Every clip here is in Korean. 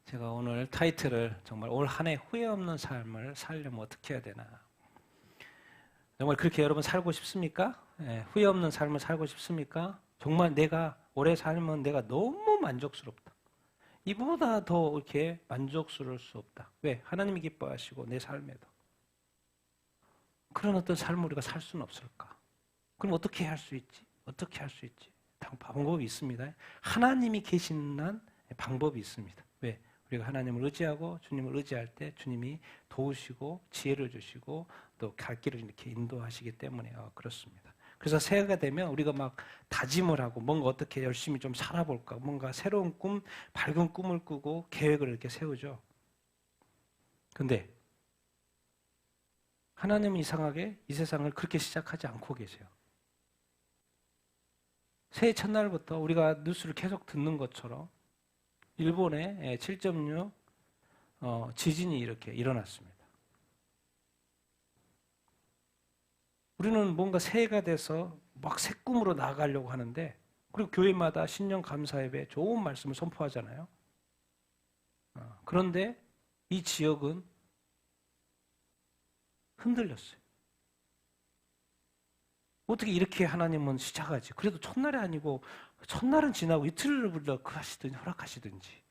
제가 오늘 타이틀을 정말 올 한 해 후회 없는 삶을 살려면 어떻게 해야 되나. 정말 그렇게 여러분 살고 싶습니까? 예, 후회 없는 삶을 살고 싶습니까? 정말 내가 올해 살면 내가 너무 만족스럽다. 이보다 더 이렇게 만족스러울 수 없다. 왜? 하나님이 기뻐하시고 내 삶에도. 그런 어떤 삶을 우리가 살 수는 없을까? 그럼 어떻게 할 수 있지? 어떻게 할 수 있지? 방법이 있습니다. 하나님이 계시는 한 방법이 있습니다. 왜? 우리가 하나님을 의지하고 주님을 의지할 때 주님이 도우시고 지혜를 주시고 또 갈 길을 이렇게 인도하시기 때문에 그렇습니다. 그래서 새해가 되면 우리가 막 다짐을 하고 뭔가 어떻게 열심히 좀 살아볼까, 뭔가 새로운 꿈, 밝은 꿈을 꾸고 계획을 이렇게 세우죠. 근데 하나님은 이상하게 이 세상을 그렇게 시작하지 않고 계세요. 새해 첫날부터 우리가 뉴스를 계속 듣는 것처럼 일본에 7.6 지진이 이렇게 일어났습니다. 우리는 뭔가 새해가 돼서 막 새 꿈으로 나아가려고 하는데, 그리고 교회마다 신년 감사 예배 좋은 말씀을 선포하잖아요. 그런데 이 지역은 흔들렸어요. 어떻게 이렇게 하나님은 시작하지? 그래도 첫날이 아니고 첫날은 지나고 이틀을 하시든지 허락하시든지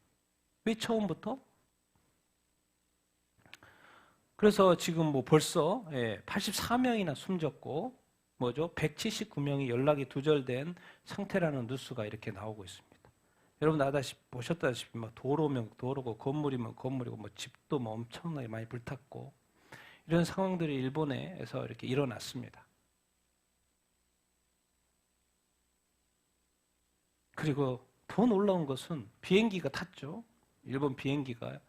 왜 처음부터? 그래서 지금 뭐 벌써 84명이나 숨졌고 뭐죠? 179명이 연락이 두절된 상태라는 뉴스가 이렇게 나오고 있습니다. 여러분 보셨다시피 막 도로면 도로고 건물이면 건물이고 뭐 집도 뭐 엄청나게 많이 불탔고 이런 상황들이 일본에서 이렇게 일어났습니다. 그리고 더 놀라운 것은 비행기가 탔죠. 일본 비행기가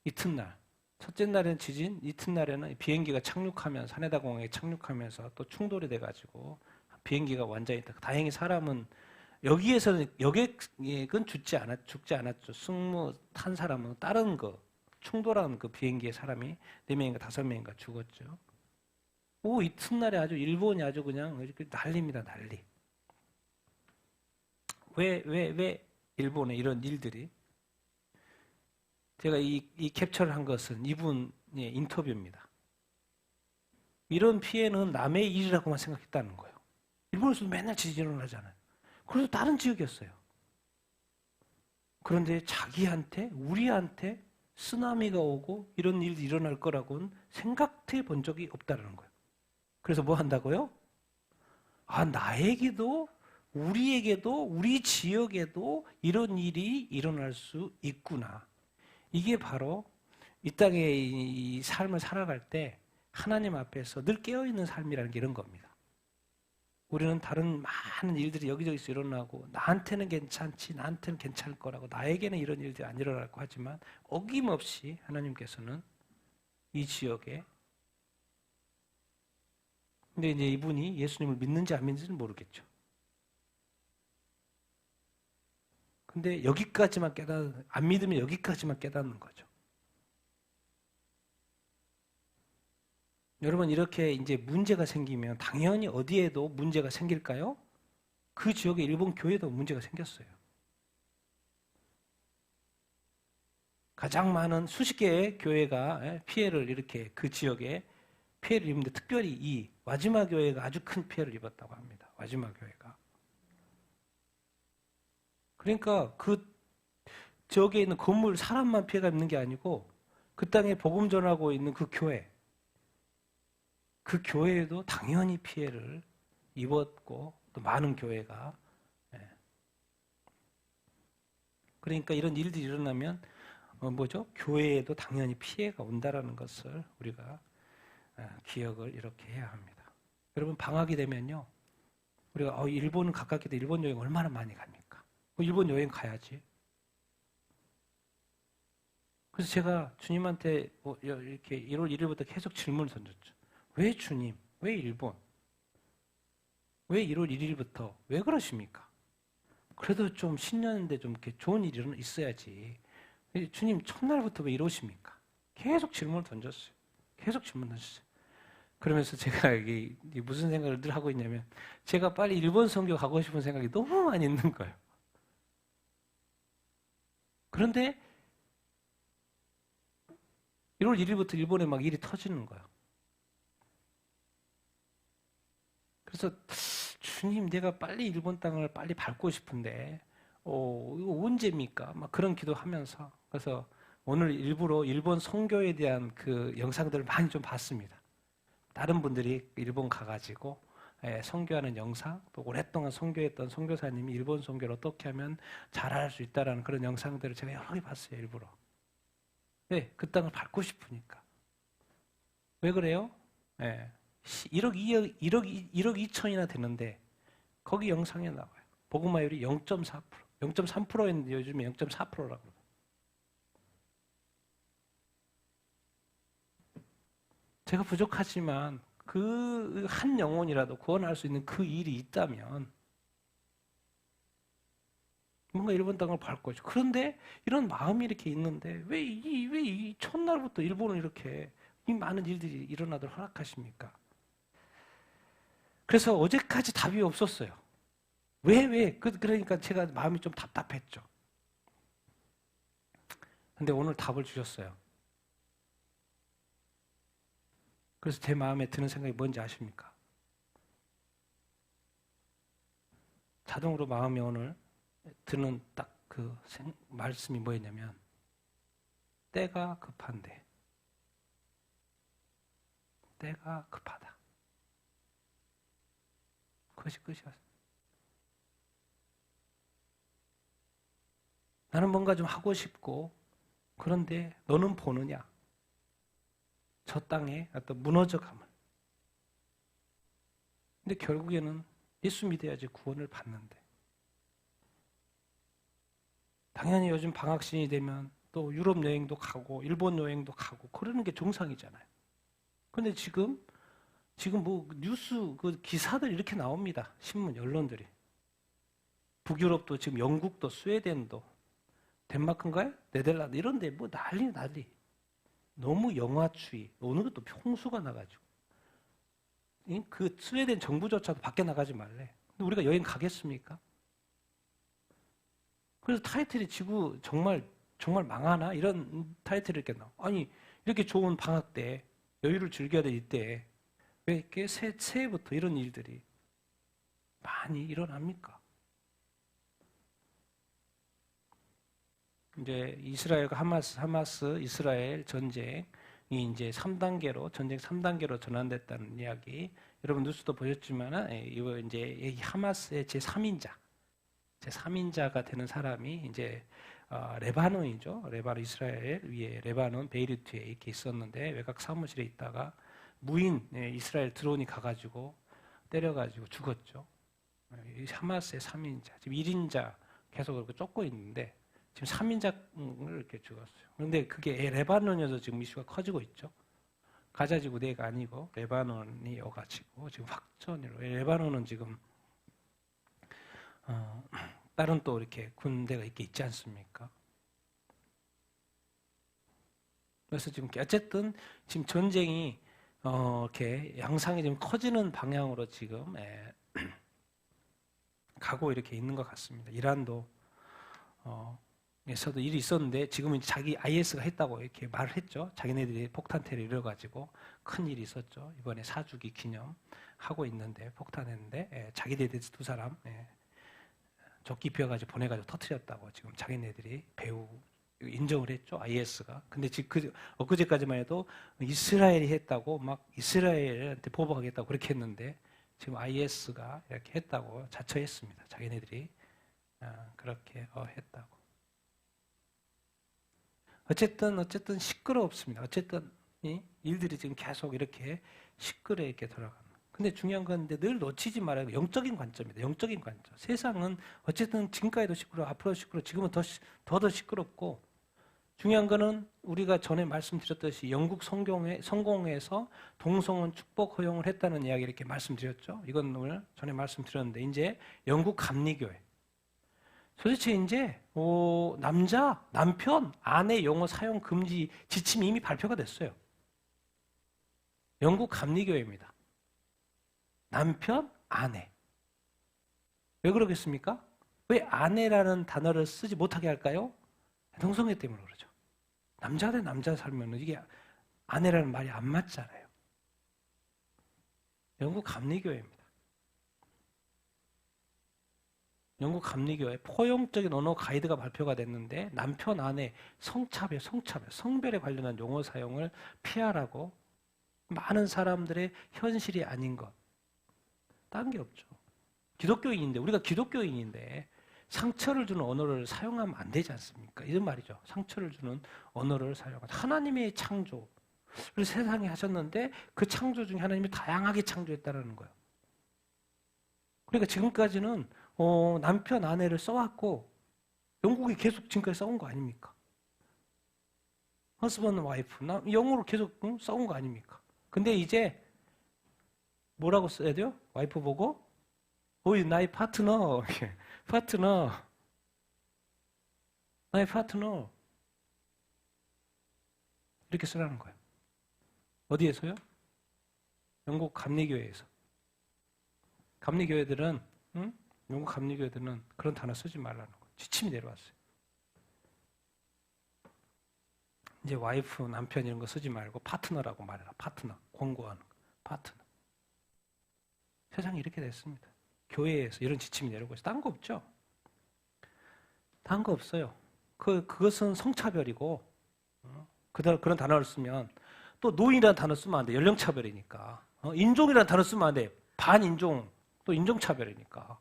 이튿날, 첫째 날에는 지진, 이튿날에는 비행기가 착륙하면서 하네다 공항에 착륙하면서 또 충돌이 돼가지고 비행기가 완전히 다행히 사람은 여기에서는 여객은 죽지 않았죠. 승무 탄 사람은 다른 충돌한 그 비행기에 사람이 4명인가 5명인가 죽었죠. 이튿날에 아주 일본이 아주 그냥 이렇게 난리입니다, 난리. 왜 일본에 이런 일들이? 제가 이 캡처를 한 것은 이분의 인터뷰입니다. 이런 피해는 남의 일이라고만 생각했다는 거예요. 일본에서도 맨날 지진이 일어나잖아요. 그래도 다른 지역이었어요. 그런데 우리한테 쓰나미가 오고 이런 일이 일어날 거라고는 생각해 본 적이 없다는 거예요. 그래서 뭐 한다고요? 나에게도, 우리에게도, 우리 지역에도 이런 일이 일어날 수 있구나. 이게 바로 이 땅의 이 삶을 살아갈 때 하나님 앞에서 늘 깨어있는 삶이라는 게 이런 겁니다. 우리는 다른 많은 일들이 여기저기서 일어나고 나한테는 괜찮지, 나한테는 괜찮을 거라고, 나에게는 이런 일들이 안 일어날 거 하지만 어김없이 하나님께서는 이 지역에, 근데 이제 이분이 예수님을 믿는지 안 믿는지는 모르겠죠. 근데 여기까지만 안 믿으면 여기까지만 깨닫는 거죠. 여러분, 이렇게 이제 문제가 생기면 당연히 어디에도 문제가 생길까요? 그 지역의 일본 교회도 문제가 생겼어요. 가장 많은 수십 개의 교회가 피해를 이렇게 그 지역에 피해를 입는데 특별히 이 와지마 교회가 아주 큰 피해를 입었다고 합니다. 와지마 교회가. 그러니까 그 지역에 있는 건물 사람만 피해가 입는 게 아니고 그 땅에 복음 전하고 있는 그 교회에도 당연히 피해를 입었고 또 많은 교회가 그러니까 이런 일들이 일어나면 교회에도 당연히 피해가 온다라는 것을 우리가 기억을 이렇게 해야 합니다. 여러분 방학이 되면요 우리가 일본은 가깝게도 일본 여행 얼마나 많이 갑니까? 일본 여행 가야지. 그래서 제가 주님한테 이렇게 1월 1일부터 계속 질문을 던졌죠. 왜 주님? 왜 일본? 왜 1월 1일부터? 왜 그러십니까? 그래도 좀 신년인데 좀 이렇게 좋은 일이 있어야지. 주님 첫날부터 왜 이러십니까? 계속 질문을 던졌어요. 계속 질문 던졌어요. 그러면서 제가 이게 무슨 생각을 늘 하고 있냐면 제가 빨리 일본 선교 가고 싶은 생각이 너무 많이 있는 거예요. 그런데 1월 1일부터 일본에 막 일이 터지는 거야. 그래서 주님, 내가 빨리 일본 땅을 빨리 밟고 싶은데 이거 언제입니까? 막 그런 기도하면서, 그래서 오늘 일부러 일본 선교에 대한 그 영상들을 많이 좀 봤습니다. 다른 분들이 일본 가가지고 선교하는 영상, 또 오랫동안 선교했던 선교사님이 일본 선교를 어떻게 하면 잘할 수 있다라는 그런 영상들을 제가 여러 개 봤어요, 일부러. 네, 그 땅을 밟고 싶으니까. 왜 그래요? 1억 2천이나 되는데 거기 영상에 나와요. 복음화율이 0.4%, 0.3%였는데 요즘에 0.4%라고. 제가 부족하지만 그 한 영혼이라도 구원할 수 있는 그 일이 있다면 뭔가 일본 땅을 밟고 있죠. 그런데 이런 마음이 이렇게 있는데 왜 이 첫날부터 일본은 이렇게 이 많은 일들이 일어나도록 허락하십니까? 그래서 어제까지 답이 없었어요. 왜? 그러니까 제가 마음이 좀 답답했죠. 근데 오늘 답을 주셨어요. 그래서 제 마음에 드는 생각이 뭔지 아십니까? 자동으로 마음이 오늘 드는 딱 그 말씀이 뭐였냐면, 때가 급한데, 때가 급하다. 그것이 끝이었어요. 나는 뭔가 좀 하고 싶고, 그런데 너는 보느냐? 저 땅에 어떤 무너져감을. 근데 결국에는 예수 믿어야지 구원을 받는데. 당연히 요즘 방학신이 되면 또 유럽 여행도 가고 일본 여행도 가고 그러는 게 정상이잖아요. 근데 지금 뭐 뉴스 그 기사들 이렇게 나옵니다. 신문 언론들이. 북유럽도 지금 영국도 스웨덴도 덴마크인가요? 네덜란드 이런 데 뭐 난리. 너무 영하추위. 어느 것도 홍수가 나가지고. 그 스웨덴 정부조차도 밖에 나가지 말래. 근데 우리가 여행 가겠습니까? 그래서 타이틀이 지구 정말 망하나? 이런 타이틀이 이렇게 나와. 아니, 이렇게 좋은 방학 때, 여유를 즐겨야 될 이때, 왜 이렇게 새해부터 이런 일들이 많이 일어납니까? 이제 이스라엘과 하마스 이스라엘 전쟁이 이제 전쟁 3단계로 전환됐다는 이야기. 여러분 뉴스도 보셨지만은, 이거 이제 하마스의 제3인자가 되는 사람이 이제 레바논이죠. 이스라엘 위에 레바논 베이루트에 이렇게 있었는데 외곽 사무실에 있다가 무인 이스라엘 드론이 가가지고 때려가지고 죽었죠. 하마스의 3인자, 지금 1인자 계속 그렇게 쫓고 있는데 지금 3인자를 이렇게 죽었어요. 그런데 그게 레바논에서 지금 이슈가 커지고 있죠. 가자지구 내가 아니고 레바논이 오가지고 지금 확전으로. 레바논은 지금 다른 또 이렇게 군대가 이렇게 있지 않습니까? 그래서 지금 어쨌든 지금 전쟁이 이렇게 양상이 좀 커지는 방향으로 지금 가고 이렇게 있는 것 같습니다. 이란도 에서도 일이 있었는데 지금은 자기 IS가 했다고 이렇게 말을 했죠. 자기네들이 폭탄테러 이뤄가지고 큰 일이 있었죠. 이번에 4주기 기념 하고 있는데 폭탄했는데 자기네들 두 사람 조끼 비워가지고 보내가지고 터뜨렸다고 지금 자기네들이 배우 인정을 했죠. IS가. 근데 지금 엊그제까지만 해도 이스라엘이 했다고 막 이스라엘한테 보복하겠다고 그렇게 했는데 지금 IS가 이렇게 했다고 자처했습니다. 자기네들이 그렇게 했다고. 어쨌든 시끄럽습니다. 어쨌든 일들이 지금 계속 이렇게 시끄럽게 돌아가는. 근데 중요한 건 늘 놓치지 말아요. 영적인 관점입니다. 영적인 관점. 세상은 어쨌든 지금까지도 시끄러워, 앞으로도 시끄러워, 지금은 더 시끄럽고 중요한 거는 우리가 전에 말씀드렸듯이 영국 성공에서 동성혼 축복 허용을 했다는 이야기 이렇게 말씀드렸죠. 이건 오늘 전에 말씀드렸는데 이제 영국 감리교회. 도대체 이제 남편, 아내 용어 사용 금지 지침이 이미 발표가 됐어요. 영국 감리교회입니다. 남편, 아내. 왜 그러겠습니까? 왜 아내라는 단어를 쓰지 못하게 할까요? 동성애 때문에 그러죠. 남자 대 남자 살면 이게 아내라는 말이 안 맞잖아요. 영국 감리교회입니다. 영국 감리교회 포용적인 언어 가이드가 발표가 됐는데 남편, 아내, 성차별, 성별에 관련한 용어 사용을 피하라고 많은 사람들의 현실이 아닌 것. 딴 게 없죠. 우리가 기독교인인데 상처를 주는 언어를 사용하면 안 되지 않습니까? 이런 말이죠. 상처를 주는 언어를 사용하다. 하나님의 창조를 세상에 하셨는데 그 창조 중에 하나님이 다양하게 창조했다는 거예요. 그러니까 지금까지는 남편, 아내를 써왔고 영국이 계속 지금까지 써온 거 아닙니까? husband, wife, 영어로 계속 써온 거 아닙니까? 근데 이제 뭐라고 써야 돼요? 와이프 보고 나의 파트너, 나의 파트너 이렇게 쓰라는 거예요. 어디에서요? 영국 감리교회에서. 영국 감리교회들은 그런 단어 쓰지 말라는 거예요. 지침이 내려왔어요. 이제 와이프, 남편 이런 거 쓰지 말고 파트너라고 말해라. 파트너, 권고하는 거. 파트너. 세상이 이렇게 됐습니다. 교회에서 이런 지침이 내려오고 있어요. 딴 거 없죠? 딴 거 없어요. 그것은 성차별이고 그런 단어를 쓰면 또 노인이라는 단어 쓰면 안 돼. 연령차별이니까. 인종이라는 단어 쓰면 안 돼. 반인종, 또 인종차별이니까.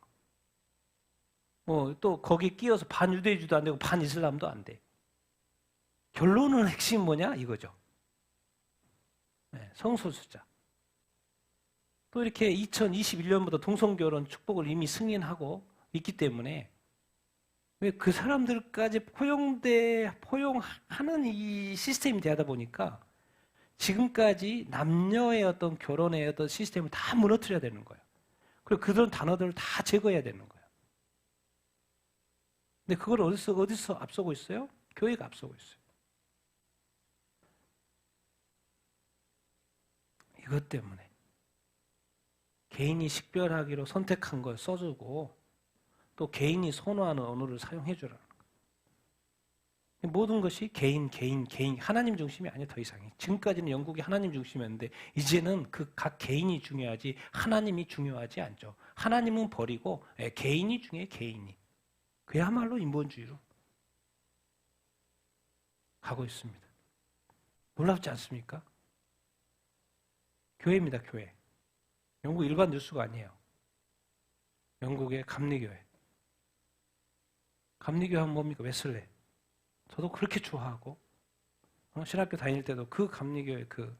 또 거기 끼어서 반유대주도 안 되고 반이슬람도 안 돼. 결론은 핵심이 뭐냐? 이거죠. 네, 성소수자. 또 이렇게 2021년부터 동성결혼 축복을 이미 승인하고 있기 때문에 왜 그 사람들까지 포용하는 이 시스템이 되다 보니까 지금까지 남녀의 어떤 결혼의 어떤 시스템을 다 무너뜨려야 되는 거예요. 그리고 그런 단어들을 다 제거해야 되는 거예요. 근데 그걸 어디서 앞서고 있어요? 교회가 앞서고 있어요. 이것 때문에 개인이 식별하기로 선택한 걸 써주고 또 개인이 선호하는 언어를 사용해 주라는 거예요. 모든 것이 개인 하나님 중심이 아니에요. 더 이상이. 지금까지는 영국이 하나님 중심이었는데 이제는 그 각 개인이 중요하지 하나님이 중요하지 않죠. 하나님은 버리고 개인이 중요해. 개인이. 그야말로 인본주의로 가고 있습니다. 놀랍지 않습니까? 교회입니다. 교회. 영국 일반 뉴스가 아니에요. 영국의 감리교회. 감리교회 하면 뭡니까? 웨슬레. 저도 그렇게 좋아하고 신학교 다닐 때도 그 감리교회 그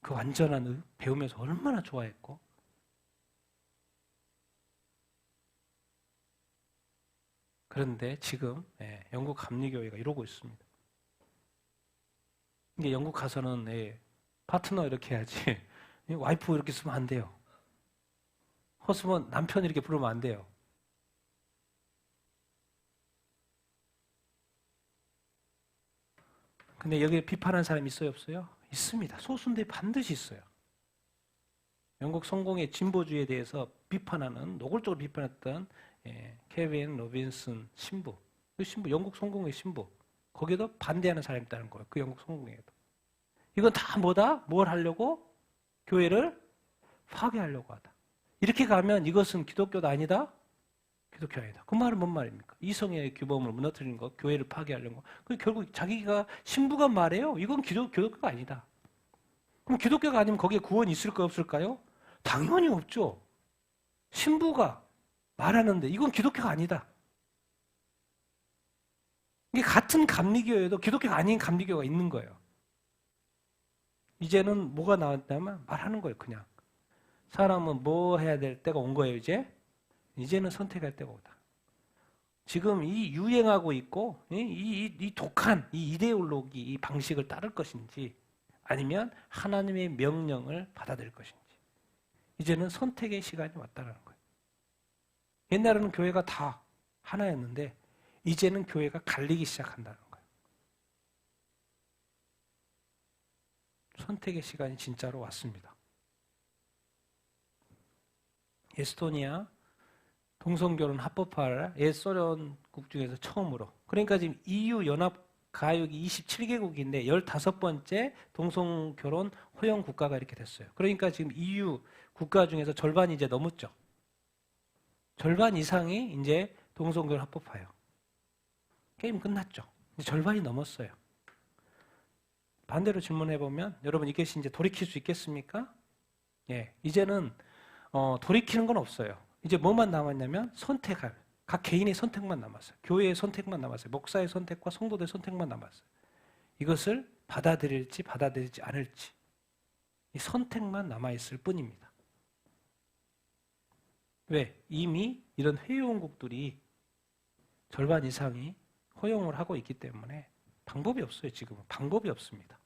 완전한 배우면서 얼마나 좋아했고 그런데 지금 영국 감리교회가 이러고 있습니다. 이게 영국 가서는 파트너 이렇게 해야지 와이프 이렇게 쓰면 안 돼요. 허스번 남편 이렇게 부르면 안 돼요. 근데 여기에 비판하는 사람이 있어요, 없어요? 있습니다. 소수인데 반드시 있어요. 영국 성공의 진보주의에 대해서 노골적으로 비판했던 케빈 로빈슨 신부. 그 신부, 영국 성공의 신부. 거기에도 반대하는 사람이 있다는 거예요. 그 영국 성공에도. 이건 다 뭐다? 뭘 하려고? 교회를 파괴하려고 하다. 이렇게 가면 이것은 기독교도 아니다? 기독교 아니다. 그 말은 뭔 말입니까? 이성의 규범을 무너뜨리는 것, 교회를 파괴하려는 것. 그 결국 자기가 신부가 말해요. 이건 기독교가 아니다. 그럼 기독교가 아니면 거기에 구원이 있을까요? 없을까요? 당연히 없죠. 신부가 말하는데 이건 기독교가 아니다. 이게 같은 감리교회에도 기독교가 아닌 감리교가 있는 거예요. 이제는 뭐가 나왔냐면 말하는 거예요. 그냥. 사람은 뭐 해야 될 때가 온 거예요. 이제는 선택할 때가 오다. 지금 이 유행하고 있고 이 독한 이 이데올로기 이 방식을 따를 것인지 아니면 하나님의 명령을 받아들일 것인지 이제는 선택의 시간이 왔다는 거예요. 옛날에는 교회가 다 하나였는데 이제는 교회가 갈리기 시작한다는 거예요. 선택의 시간이 진짜로 왔습니다. 에스토니아 동성결혼 합법화를 옛 소련국 중에서 처음으로. 그러니까 지금 EU 연합 가역이 27개국인데 15번째 동성결혼 허용 국가가 이렇게 됐어요. 그러니까 지금 EU 국가 중에서 절반이 이제 넘었죠. 절반 이상이 이제 동성결혼 합법화예요. 게임 끝났죠. 이제 절반이 넘었어요. 반대로 질문해보면 여러분 이것이 이제 돌이킬 수 있겠습니까? 예, 이제는 돌이키는 건 없어요. 이제 뭐만 남았냐면 선택할 각 개인의 선택만 남았어요. 교회의 선택만 남았어요. 목사의 선택과 성도들의 선택만 남았어요. 이것을 받아들일지 받아들이지 않을지 이 선택만 남아있을 뿐입니다. 왜? 이미 이런 회원국들이 절반 이상이 허용을 하고 있기 때문에 방법이 없어요. 지금은 방법이 없습니다.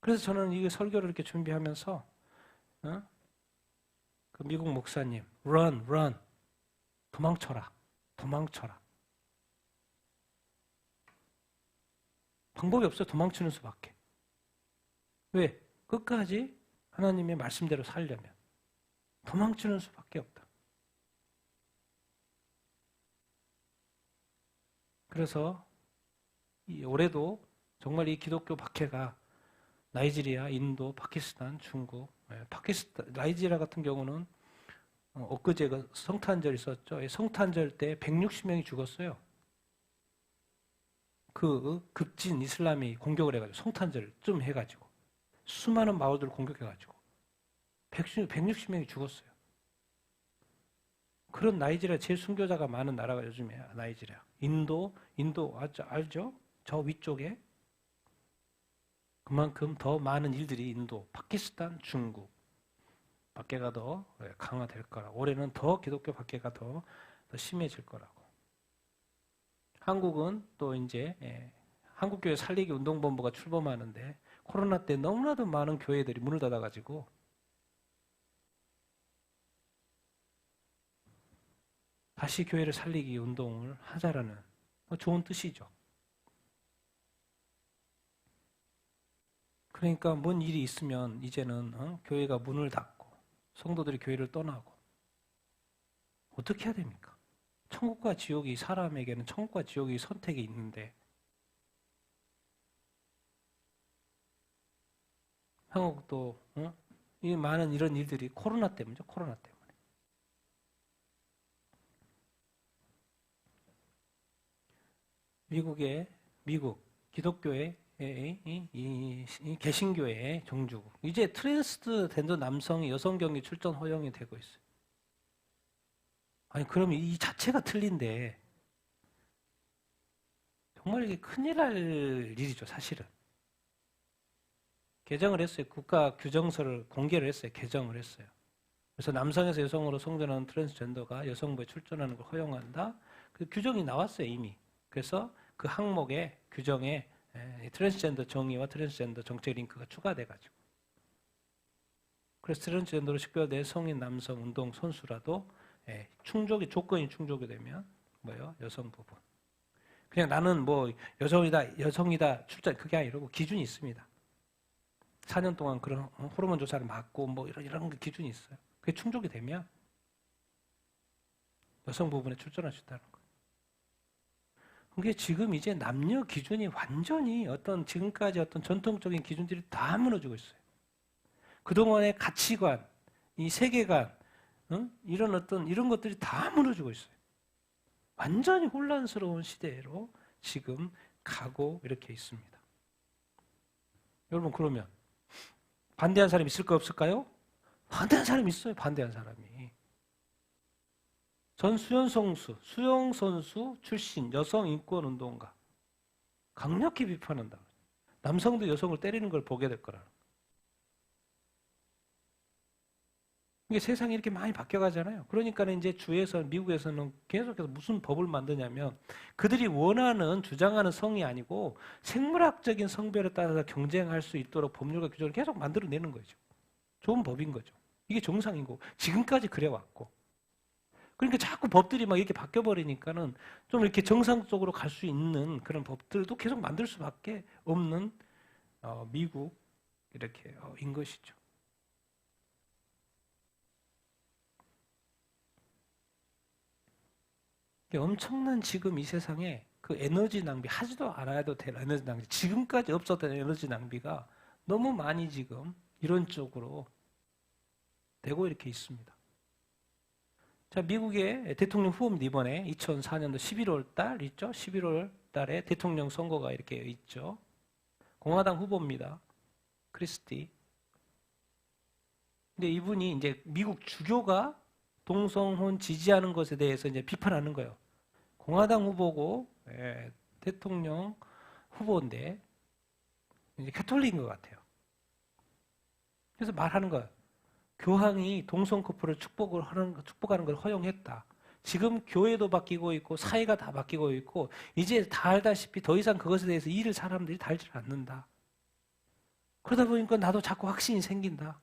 그래서 저는 이 설교를 이렇게 준비하면서 그 미국 목사님 run 도망쳐라. 방법이 없어요. 도망치는 수밖에. 왜? 끝까지 하나님의 말씀대로 살려면 도망치는 수밖에 없다. 그래서 올해도 정말 이 기독교 박해가 나이지리아, 인도, 파키스탄, 중국, 나이지리아 같은 경우는 엊그제 성탄절 있었죠. 성탄절 때 160명이 죽었어요. 그 급진 이슬람이 공격을 해가지고 성탄절쯤 해가지고 수많은 마을들을 공격해가지고 160명이 죽었어요. 그런 나이지리아 제일 순교자가 많은 나라가 요즘에 나이지리아. 인도 알죠? 저 위쪽에 그만큼 더 많은 일들이 인도, 파키스탄, 중국 박해가 더 강화될 거라고. 올해는 더 기독교 박해가 더 심해질 거라고. 한국은 또 이제 한국교회 살리기 운동본부가 출범하는데 코로나 때 너무나도 많은 교회들이 문을 닫아가지고 다시 교회를 살리기 운동을 하자라는 좋은 뜻이죠. 그러니까 뭔 일이 있으면 이제는 교회가 문을 닫고 성도들이 교회를 떠나고 어떻게 해야 됩니까? 천국과 지옥이 사람에게는 천국과 지옥이 선택이 있는데 한국도 이 많은 이런 일들이 코로나 때문이죠. 코로나 때문에. 미국 기독교의 이 개신교의 종주국. 이제 트랜스젠더 남성이 여성 경기 출전 허용이 되고 있어요. 아니 그럼 이 자체가 틀린데 정말 이게 큰일 날 일이죠. 사실은. 개정을 했어요. 국가 규정서를 공개를 했어요. 개정을 했어요. 그래서 남성에서 여성으로 성전하는 트랜스젠더가 여성부에 출전하는 걸 허용한다. 그 규정이 나왔어요. 이미. 그래서 그 항목에 규정에 트랜스젠더 정의와 트랜스젠더 정책 링크가 추가돼가지고 그래서 트랜스젠더로 식별된 성인 남성 운동 선수라도 조건이 충족이 되면 뭐요? 여성 부분. 그냥 나는 뭐 여성이다 출전 그게 아니고 기준이 있습니다. 4년 동안 그런 호르몬 조사를 받고 뭐 이런 기준이 있어요. 그게 충족이 되면 여성 부분에 출전할 수 있다는 거예요. 그게 지금 이제 남녀 기준이 완전히 지금까지 전통적인 기준들이 다 무너지고 있어요. 그동안의 가치관, 이 세계관, 이런 것들이 다 무너지고 있어요. 완전히 혼란스러운 시대로 지금 가고 이렇게 있습니다. 여러분 그러면 반대한 사람이 있을까 없을까요? 반대한 사람이 있어요. 반대한 사람이. 전 수영 선수 출신 여성 인권 운동가 강력히 비판한다. 남성도 여성을 때리는 걸 보게 될 거라는. 이게 세상이 이렇게 많이 바뀌어가잖아요. 그러니까 이제 미국에서는 계속해서 무슨 법을 만드냐면 그들이 원하는 주장하는 성이 아니고 생물학적인 성별에 따라서 경쟁할 수 있도록 법률과 규정을 계속 만들어내는 거죠. 좋은 법인 거죠. 이게 정상이고 지금까지 그래왔고. 그러니까 자꾸 법들이 막 이렇게 바뀌어버리니까는 좀 이렇게 정상적으로 갈 수 있는 그런 법들도 계속 만들 수밖에 없는 미국 인 것이죠. 엄청난 지금 이 세상에 그 에너지 낭비 하지도 않아도 될 에너지 낭비, 지금까지 없었던 에너지 낭비가 너무 많이 지금 이런 쪽으로 되고 이렇게 있습니다. 자, 미국의 대통령 후보입니다. 이번에 2004년도 11월 달 있죠? 11월 달에 대통령 선거가 이렇게 있죠. 공화당 후보입니다. 크리스티. 근데 이분이 이제 미국 주교가 동성혼 지지하는 것에 대해서 이제 비판하는 거예요. 공화당 후보고, 대통령 후보인데, 이제 캐톨릭인 것 같아요. 그래서 말하는 거예요. 교황이 동성 커플을 축복하는 걸 허용했다. 지금 교회도 바뀌고 있고 사회가 다 바뀌고 있고 이제 다 알다시피 더 이상 그것에 대해서 일을 사람들이 달지 않는다. 그러다 보니까 나도 자꾸 확신이 생긴다.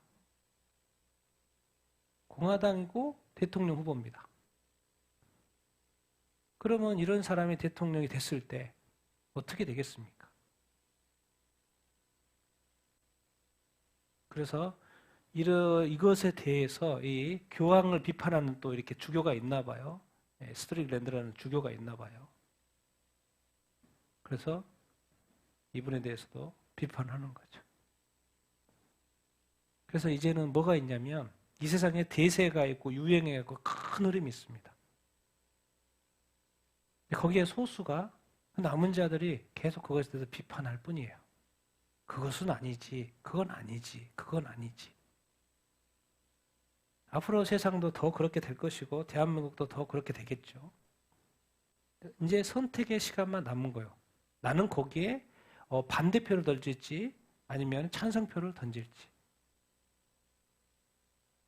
공화당이고 대통령 후보입니다. 그러면 이런 사람이 대통령이 됐을 때 어떻게 되겠습니까? 그래서 이것에 대해서 이 교황을 비판하는 또 이렇게 주교가 있나 봐요. 스트릭랜드라는 주교가 있나 봐요. 그래서 이분에 대해서도 비판하는 거죠. 그래서 이제는 뭐가 있냐면 이 세상에 대세가 있고 유행에 있고 큰 흐름이 있습니다. 거기에 소수가 남은 자들이 계속 그것에 대해서 비판할 뿐이에요. 그것은 아니지, 그건 아니지, 그건 아니지. 앞으로 세상도 더 그렇게 될 것이고 대한민국도 더 그렇게 되겠죠. 이제 선택의 시간만 남은 거예요. 나는 거기에 반대표를 던질지 아니면 찬성표를 던질지.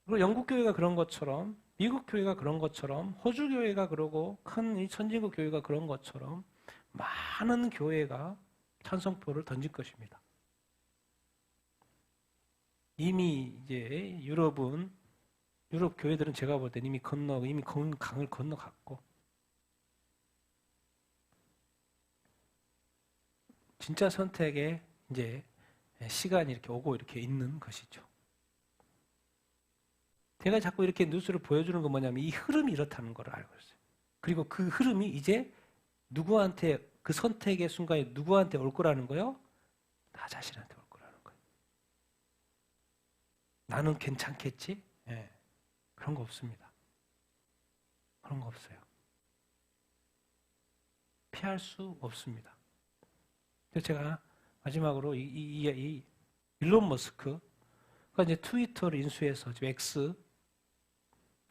그리고 영국 교회가 그런 것처럼 미국 교회가 그런 것처럼 호주 교회가 그러고 큰 이 선진국 교회가 그런 것처럼 많은 교회가 찬성표를 던질 것입니다. 이미 이제 유럽 교회들은 제가 볼 때 이미 강을 건너갔고 진짜 선택에 이제 시간이 이렇게 오고 이렇게 있는 것이죠. 제가 자꾸 이렇게 뉴스를 보여주는 건 뭐냐면 이 흐름이 이렇다는 걸 알고 있어요. 그리고 그 흐름이 이제 누구한테 그 선택의 순간에 누구한테 올 거라는 거요? 나 자신한테 올 거라는 거예요. 나는 괜찮겠지? 네. 그런 거 없습니다. 그런 거 없어요. 피할 수 없습니다. 그래서 제가 마지막으로 이 일론 머스크가 이제 트위터를 인수해서 지금 X,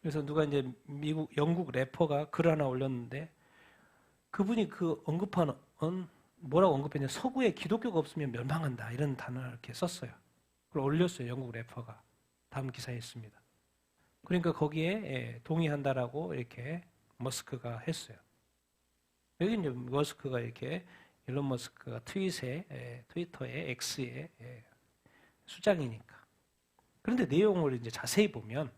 그래서 누가 이제 영국 래퍼가 글 하나 올렸는데 그분이 뭐라고 언급했냐, 서구에 기독교가 없으면 멸망한다 이런 단어를 이렇게 썼어요. 그걸 올렸어요. 영국 래퍼가 다음 기사에 있습니다. 그러니까 거기에 동의한다라고 이렇게 머스크가 했어요. 여기 이제 머스크가 이렇게 일론 머스크가 트위터에 X에 수장이니까. 그런데 내용을 이제 자세히 보면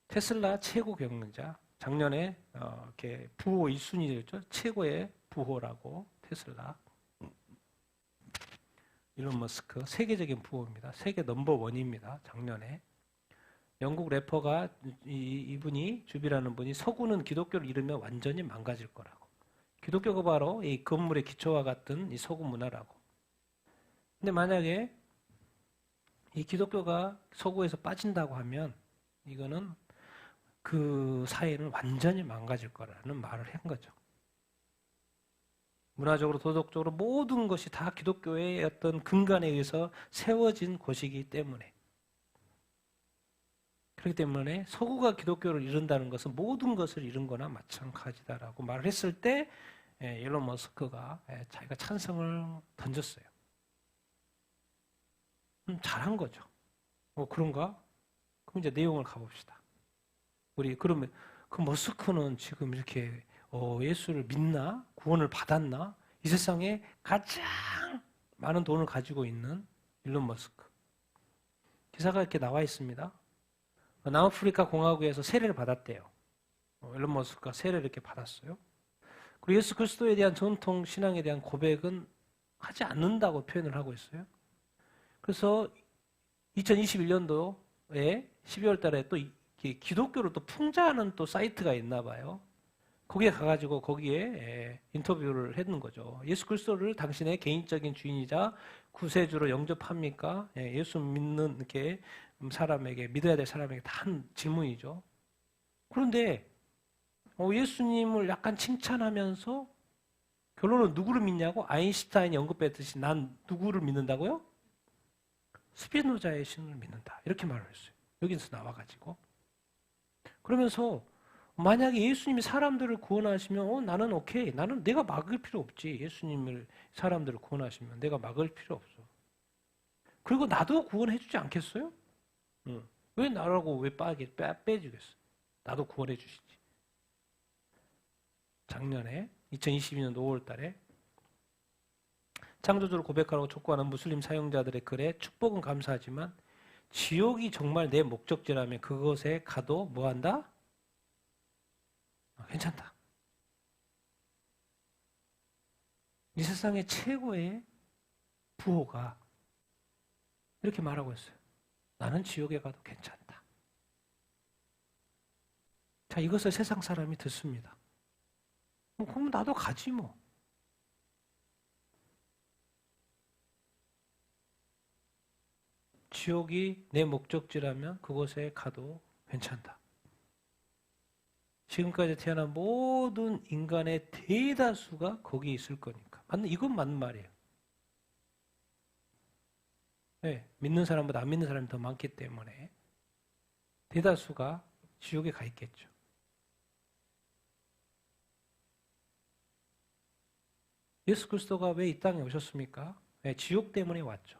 테슬라 최고 경영자, 작년에 이렇게 부호 1순위였죠. 최고의 부호라고 테슬라. 일론 머스크 세계적인 부호입니다. 세계 넘버원입니다. 작년에. 영국 래퍼가 이분이 주비라는 분이 서구는 기독교를 잃으면 완전히 망가질 거라고. 기독교가 바로 이 건물의 기초와 같은 이 서구 문화라고. 근데 만약에 이 기독교가 서구에서 빠진다고 하면 이거는 그 사회는 완전히 망가질 거라는 말을 한 거죠. 문화적으로 도덕적으로 모든 것이 다 기독교의 어떤 근간에 의해서 세워진 곳이기 때문에. 그렇기 때문에 서구가 기독교를 잃는다는 것은 모든 것을 잃은 거나 마찬가지다라고 말을 했을 때 일론 머스크가 자기가 찬성을 던졌어요. 잘한 거죠. 그런가? 그럼 이제 내용을 가봅시다. 그러면 그 머스크는 지금 이렇게 예수를 믿나? 구원을 받았나? 이 세상에 가장 많은 돈을 가지고 있는 일론 머스크. 기사가 이렇게 나와 있습니다. 남아프리카 공화국에서 세례를 받았대요. 일론 머스크가 세례를 이렇게 받았어요. 그리고 예수 그리스도에 대한 전통 신앙에 대한 고백은 하지 않는다고 표현을 하고 있어요. 그래서 2021년도에 12월 달에 또 기독교를 또 풍자하는 또 사이트가 있나 봐요. 거기에 가가지고 거기에 인터뷰를 했는 거죠. 예수 그리스도를 당신의 개인적인 주인이자 구세주로 영접합니까? 예수 믿는 이렇게 사람에게 믿어야 될 사람에게 다 한 질문이죠. 그런데 예수님을 약간 칭찬하면서 결론은 누구를 믿냐고? 아인슈타인이 언급했듯이 난 누구를 믿는다고요? 스피노자의 신을 믿는다. 이렇게 말을 했어요. 여기서 나와가지고. 그러면서 만약에 예수님이 사람들을 구원하시면 나는 오케이. 나는 내가 막을 필요 없지. 예수님을 사람들을 구원하시면 내가 막을 필요 없어. 그리고 나도 구원해 주지 않겠어요? 응. 왜 나라고 왜 빼주겠어? 나도 구원해 주시지. 작년에 2022년 5월 달에 창조주를 고백하라고 촉구하는 무슬림 사용자들의 글에 축복은 감사하지만 지옥이 정말 내 목적지라면 그것에 가도 뭐한다? 괜찮다. 이 세상의 최고의 부호가 이렇게 말하고 있어요. 나는 지옥에 가도 괜찮다. 자, 이것을 세상 사람이 듣습니다. 그럼 나도 가지 뭐. 지옥이 내 목적지라면 그곳에 가도 괜찮다. 지금까지 태어난 모든 인간의 대다수가 거기에 있을 거니까. 이건 맞는 말이에요. 네, 믿는 사람보다 안 믿는 사람이 더 많기 때문에 대다수가 지옥에 가 있겠죠. 예수 그리스도가 왜 이 땅에 오셨습니까? 네, 지옥 때문에 왔죠.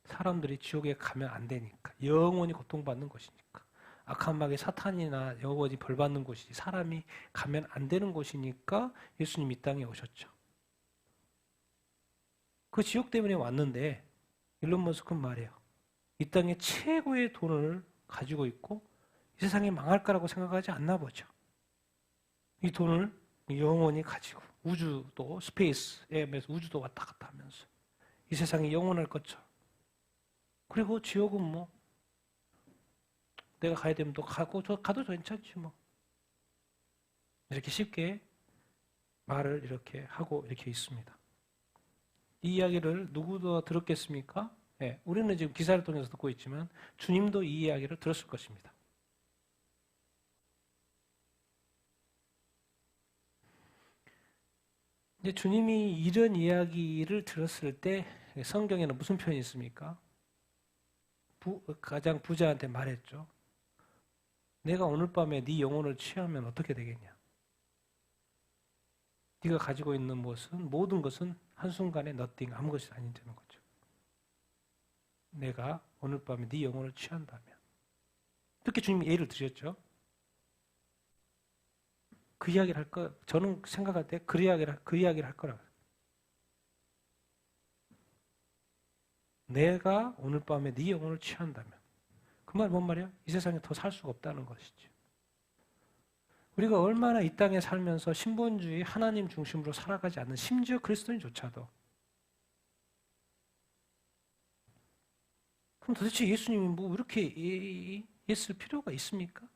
사람들이 지옥에 가면 안 되니까. 영원히 고통받는 것이니까. 악한 마귀 사탄이나 영원히 벌받는 곳이지 사람이 가면 안 되는 곳이니까 예수님이 이 땅에 오셨죠. 그 지옥 때문에 왔는데 일론 머스크는 말해요. 이 땅에 최고의 돈을 가지고 있고 이 세상이 망할 거라고 생각하지 않나 보죠. 이 돈을 영원히 가지고 우주도 스페이스에 우주도 왔다 갔다 하면서 이 세상이 영원할 것처럼. 그리고 지옥은 뭐 내가 가야 되면 또 가고 가도 괜찮지 뭐. 이렇게 쉽게 말을 이렇게 하고 이렇게 있습니다. 이 이야기를 누구도 들었겠습니까? 네, 우리는 지금 기사를 통해서 듣고 있지만 주님도 이 이야기를 들었을 것입니다. 이제 주님이 이런 이야기를 들었을 때 성경에는 무슨 표현이 있습니까? 가장 부자한테 말했죠. 내가 오늘 밤에 네 영혼을 취하면 어떻게 되겠냐? 네가 가지고 있는 모든 것은 한순간에 nothing, 아무것이 아니되는 거죠. 내가 오늘 밤에 네 영혼을 취한다면. 이렇게 주님이 예를 드렸죠. 그 이야기를 할 거, 저는 생각할 때 그 이야기를 할 거라고. 내가 오늘 밤에 네 영혼을 취한다면. 그 말 뭔 말이야? 이 세상에 더 살 수가 없다는 것이죠. 우리가 얼마나 이 땅에 살면서 신본주의 하나님 중심으로 살아가지 않는 심지어 그리스도인조차도 그럼 도대체 예수님이 뭐 이렇게 있을 필요가 있습니까?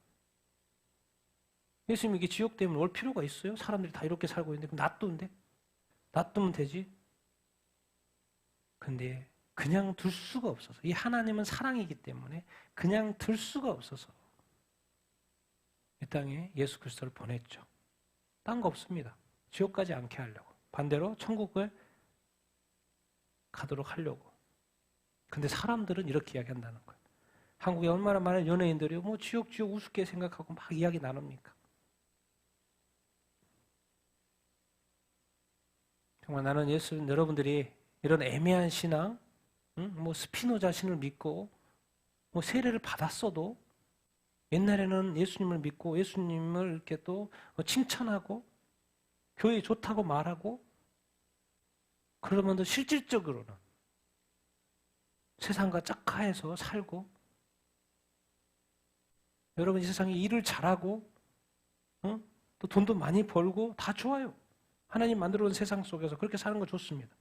예수님이 이게 지옥 때문에 올 필요가 있어요? 사람들이 다 이렇게 살고 있는데 그럼 놔두면 돼? 놔두면 되지? 근데 그냥 둘 수가 없어서 이 하나님은 사랑이기 때문에 그냥 둘 수가 없어서 이 땅에 예수 그리스도를 보냈죠. 딴 거 없습니다. 지옥까지 않게 하려고. 반대로 천국을 가도록 하려고. 근데 사람들은 이렇게 이야기한다는 거예요. 한국에 얼마나 많은 연예인들이 뭐 지옥 우습게 생각하고 막 이야기 나눕니까? 정말 나는 여러분들이 이런 애매한 신앙, 뭐 스피노자 신을 믿고 뭐 세례를 받았어도 옛날에는 예수님을 믿고 예수님을 이렇게 또 칭찬하고 교회 좋다고 말하고 그러면 실질적으로는 세상과 짝하해서 살고 여러분 이 세상에 일을 잘하고 또 돈도 많이 벌고 다 좋아요. 하나님 만들어 온 세상 속에서 그렇게 사는 거 좋습니다.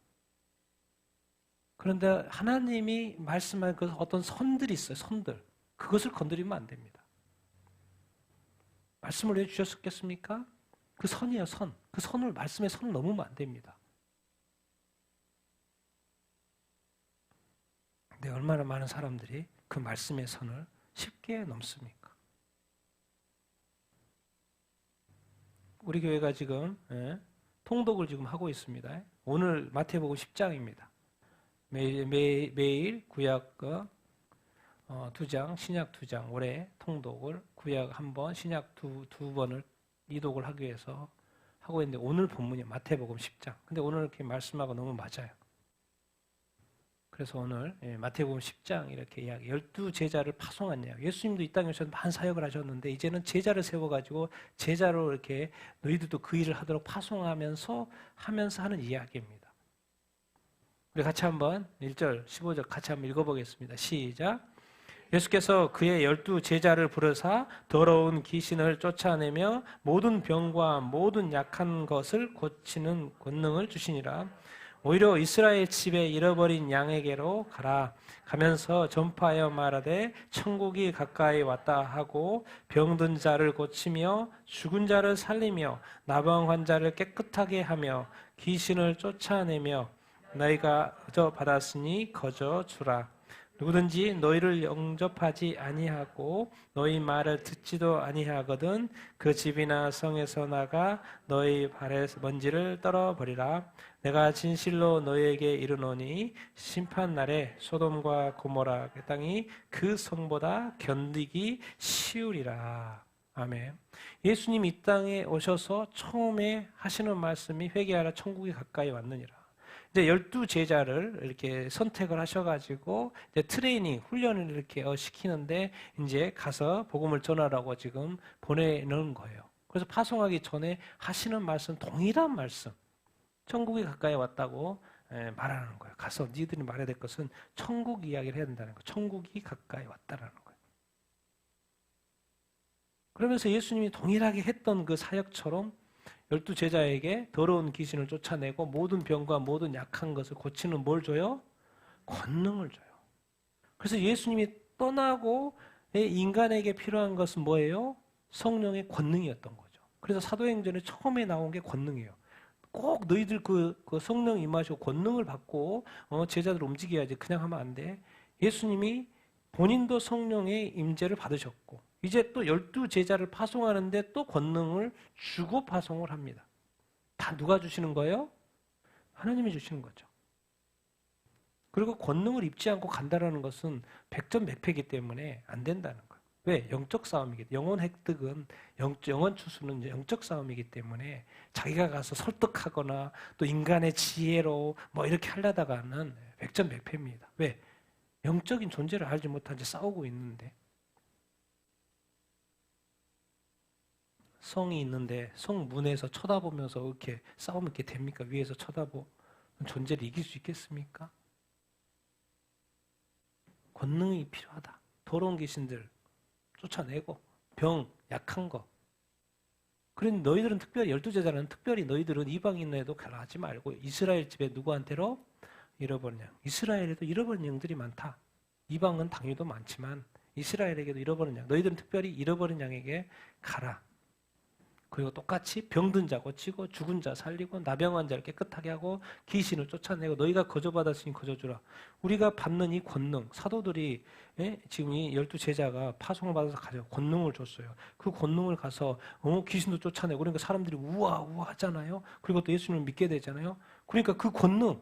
그런데 하나님이 말씀한 그 어떤 선들이 있어요. 선들. 그것을 건드리면 안 됩니다. 말씀을 왜 주셨겠습니까? 그 선이에요, 선. 그 선을, 말씀의 선을 넘으면 안 됩니다. 근데 얼마나 많은 사람들이 그 말씀의 선을 쉽게 넘습니까? 우리 교회가 지금 통독을 지금 하고 있습니다. 오늘 마태복음 10장입니다. 매일 구약 2장, 신약 2장, 올해 통독을 구약 1번, 신약 두 번을 이독을 하기 위해서 하고 있는데 오늘 본문이 마태복음 10장. 근데 오늘 이렇게 말씀하고 너무 맞아요. 그래서 오늘 마태복음 10장 이렇게 이야기, 12제자를 파송한 이야기. 예수님도 이 땅에 오셔서 많은 사역을 하셨는데 이제는 제자를 세워가지고 제자로 이렇게 너희들도 그 일을 하도록 파송하면서 하는 이야기입니다. 우리 같이 한번 1절, 15절 같이 한번 읽어보겠습니다. 시작. 예수께서 그의 12제자를 부르사 더러운 귀신을 쫓아내며 모든 병과 모든 약한 것을 고치는 권능을 주시니라. 오히려 이스라엘 집에 잃어버린 양에게로 가라. 가면서 전파하여 말하되 천국이 가까이 왔다 하고 병든 자를 고치며 죽은 자를 살리며 나병 환자를 깨끗하게 하며 귀신을 쫓아내며 너희가 거저 받았으니 거저 주라. 누구든지 너희를 영접하지 아니하고 너희 말을 듣지도 아니하거든 그 집이나 성에서 나가 너희 발에 먼지를 떨어버리라. 내가 진실로 너희에게 이르노니 심판날에 소돔과 고모라 땅이 그 성보다 견디기 쉬우리라. 아멘. 예수님 이 땅에 오셔서 처음에 하시는 말씀이 회개하라 천국이 가까이 왔느니라. 이제 12제자를 이렇게 선택을 하셔가지고 이제 트레이닝, 훈련을 이렇게 시키는데 이제 가서 복음을 전하라고 지금 보내는 거예요. 그래서 파송하기 전에 하시는 말씀, 동일한 말씀. 천국이 가까이 왔다고 말하는 거예요. 가서 니들이 말해야 될 것은 천국 이야기를 해야 된다는 거예요. 천국이 가까이 왔다라는 거예요. 그러면서 예수님이 동일하게 했던 그 사역처럼 12제자에게 더러운 귀신을 쫓아내고 모든 병과 모든 약한 것을 고치는 뭘 줘요? 권능을 줘요. 그래서 예수님이 떠나고 인간에게 필요한 것은 뭐예요? 성령의 권능이었던 거죠. 그래서 사도행전에 처음에 나온 게 권능이에요. 꼭 너희들 그 성령 임하시고 권능을 받고 제자들 움직여야지. 그냥 하면 안 돼. 예수님이 본인도 성령의 임재를 받으셨고 이제 또 12제자를 파송하는데 또 권능을 주고 파송을 합니다. 다 누가 주시는 거예요? 하나님이 주시는 거죠. 그리고 권능을 입지 않고 간다라는 것은 백전백패이기 때문에 안 된다는 거예요. 왜? 영적 싸움이기 때문에. 영혼 획득은 영혼 추수는 영적 싸움이기 때문에 자기가 가서 설득하거나 또 인간의 지혜로 뭐 이렇게 하려다가는 백전백패입니다. 왜? 영적인 존재를 알지 못한 채 싸우고 있는데 성이 있는데 성 문에서 쳐다보면서 이렇게 싸우면 이렇게 됩니까? 위에서 쳐다보 존재를 이길 수 있겠습니까? 권능이 필요하다. 더러운 귀신들 쫓아내고 병, 약한 거. 그런데 너희들은 특별히 12제자는 특별히 너희들은 이방인에도 가라하지 말고 이스라엘 집에 누구한테로? 잃어버린 양. 이스라엘에도 잃어버린 양들이 많다. 이방은 당유도 많지만 이스라엘에게도 잃어버린 양. 너희들은 특별히 잃어버린 양에게 가라. 그리고 똑같이 병든 자 고치고 죽은 자 살리고 나병 환자를 깨끗하게 하고 귀신을 쫓아내고 너희가 거저받았으니 거저주라. 우리가 받는 이 권능, 사도들이 지금 이 12제자가 파송을 받아서 가져 권능을 줬어요. 그 권능을 가서 귀신도 쫓아내고 그러니까 사람들이 우와 하잖아요. 그리고 또 예수님을 믿게 되잖아요. 그러니까 그 권능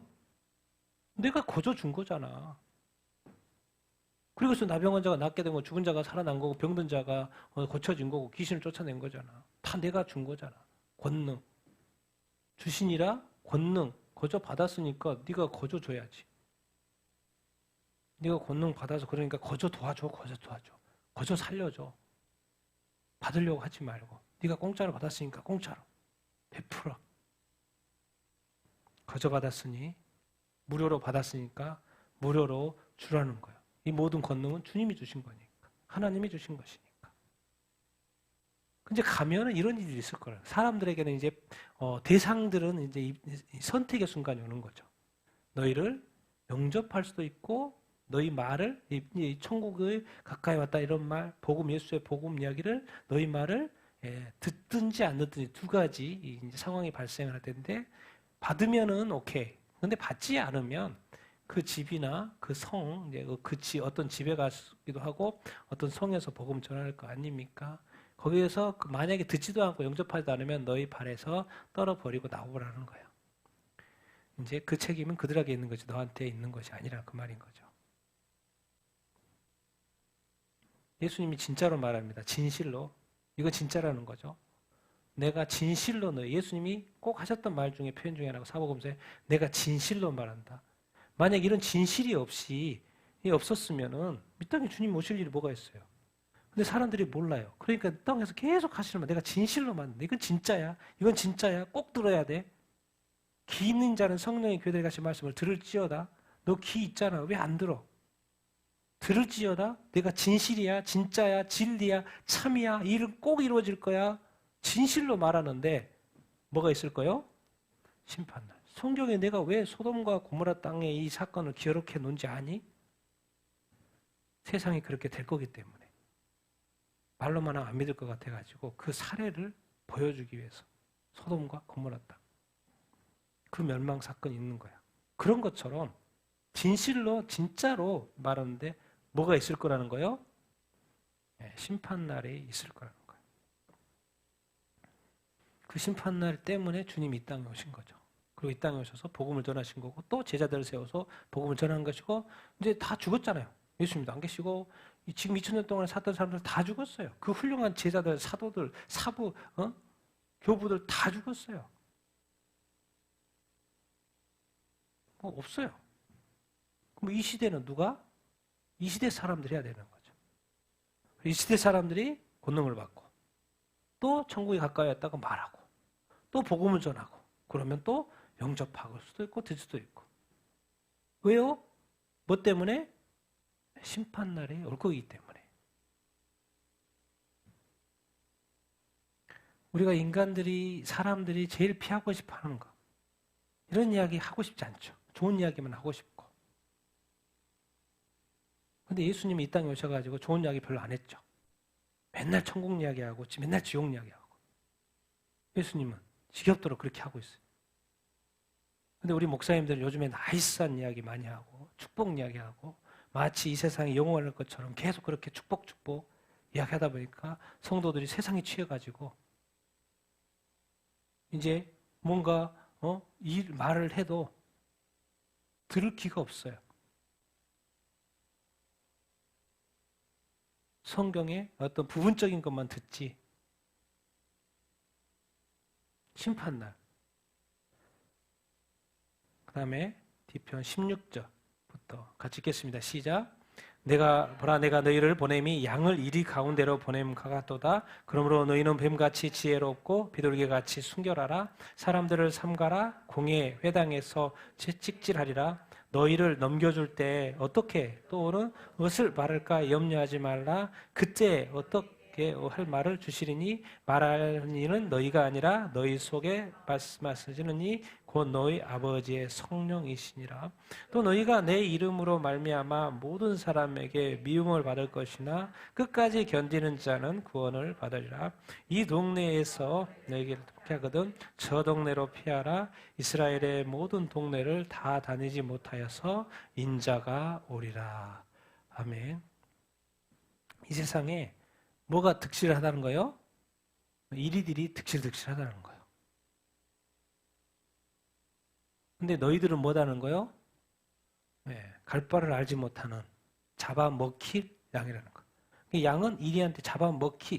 내가 거저 준 거잖아. 그리고 나병 환자가 낫게 된 거, 죽은 자가 살아난 거고, 병든 자가 고쳐진 거고, 귀신을 쫓아낸 거잖아. 다 내가 준 거잖아. 권능. 주신이라 권능 거저 받았으니까 네가 거저 줘야지. 네가 권능 받아서 그러니까 거저 도와줘. 거저 살려줘. 받으려고 하지 말고. 네가 공짜로 받았으니까 공짜로. 베풀어. 거저 받았으니, 무료로 받았으니까 무료로 주라는 거야. 이 모든 권능은 주님이 주신 거니까. 하나님이 주신 것이니까. 근데 가면은 이런 일이 있을 거예요. 사람들에게는 이제 대상들은 이제 이 선택의 순간이 오는 거죠. 너희를 영접할 수도 있고 너희 말을 이 천국을 가까이 왔다 이런 말, 복음 예수의 복음 이야기를 너희 말을 듣든지 안 듣든지 두 가지 이제 상황이 발생을 할 텐데 받으면은 오케이. 근데 받지 않으면 그 집이나 그 성, 이제 어떤 집에 가기도 하고 어떤 성에서 복음 전할 거 아닙니까? 거기에서 만약에 듣지도 않고 영접하지도 않으면 너희 발에서 떨어버리고 나오라는 거예요. 이제 그 책임은 그들에게 있는 거지 너한테 있는 것이 아니라 그 말인 거죠. 예수님이 진짜로 말합니다. 진실로. 이거 진짜라는 거죠. 내가 진실로 예수님이 꼭 하셨던 말 중에 표현 중에 하나가 사복음서에 내가 진실로 말한다. 만약 이런 진실이 없었으면은 이 땅에 주님 오실 일이 뭐가 있어요? 근데 사람들이 몰라요. 그러니까 땅에서 계속 하시는 말 내가 진실로 말한다. 이건 진짜야. 이건 진짜야. 꼭 들어야 돼. 귀 있는 자는 성령의 교대에 가신 말씀을 들을지어다. 너 귀 있잖아. 왜 안 들어? 들을지어다. 내가 진실이야. 진짜야. 진리야. 참이야. 이 일은 꼭 이루어질 거야. 진실로 말하는데 뭐가 있을 거요? 심판날. 성경에 내가 왜 소돔과 고모라 땅에 이 사건을 기록해 놓은지 아니? 세상이 그렇게 될 거기 때문에. 말로만 하면 안 믿을 것 같아가지고 그 사례를 보여주기 위해서 소돔과 고모라 땅. 그 멸망 사건이 있는 거야. 그런 것처럼 진실로 진짜로 말하는데 뭐가 있을 거라는 거요? 심판날이 있을 거라는 거예요. 그 심판날 때문에 주님이 이 땅에 오신 거죠. 그리고 이 땅에 오셔서 복음을 전하신 거고 또 제자들을 세워서 복음을 전하는 것이고 이제 다 죽었잖아요. 예수님도 안 계시고 지금 2000년 동안 살던 사람들 다 죽었어요. 그 훌륭한 제자들, 사도들, 사부, 교부들 다 죽었어요. 뭐 없어요. 그럼 이 시대는 누가? 이 시대 사람들이 해야 되는 거죠. 이 시대 사람들이 권능을 받고 또 천국에 가까이 왔다고 말하고 또 복음을 전하고 그러면 또 영접할 수도 있고 될 수도 있고. 왜요? 뭐 때문에? 심판날이 올 거기 때문에. 우리가 사람들이 제일 피하고 싶어 하는 거. 이런 이야기 하고 싶지 않죠. 좋은 이야기만 하고 싶고. 근데 예수님이 이 땅에 오셔가지고 좋은 이야기 별로 안 했죠. 맨날 천국 이야기하고 맨날 지옥 이야기하고. 예수님은 지겹도록 그렇게 하고 있어요. 근데 우리 목사님들은 요즘에 나이스한 이야기 많이 하고 축복 이야기하고 마치 이 세상이 영원할 것처럼 계속 그렇게 축복 이야기하다 보니까 성도들이 세상에 취해가지고 이제 뭔가 이 말을 해도 들을 기가 없어요. 성경의 어떤 부분적인 것만 듣지. 심판날. 그 다음에 뒤편 16절부터 같이 읽겠습니다. 시작. 내가 너희를 보냄이 양을 이리 가운데로 보냄 같도다. 그러므로 너희는 뱀같이 지혜롭고 비둘기같이 순결하라. 사람들을 삼가라. 공의 회당에서 채찍질하리라. 너희를 넘겨줄 때 어떻게 또는 무엇을 말할까 염려하지 말라. 그때 어떻게 할 말을 주시리니 말하는 이는 너희가 아니라 너희 속에 말씀하시는 이 곧 너희 아버지의 성령이시니라. 또 너희가 내 이름으로 말미암아 모든 사람에게 미움을 받을 것이나 끝까지 견디는 자는 구원을 받으리라. 이 동네에서 너희에게 하거든 저 동네로 피하라. 이스라엘의 모든 동네를 다 다니지 못하여서 인자가 오리라. 아멘. 이 세상에 뭐가 득실하다는 거예요? 이리들이 득실하다는 거예요. 근데 너희들은 뭐다는 거예요? 갈 바를 알지 못하는 잡아먹힐 양이라는 거. 양은 이리한테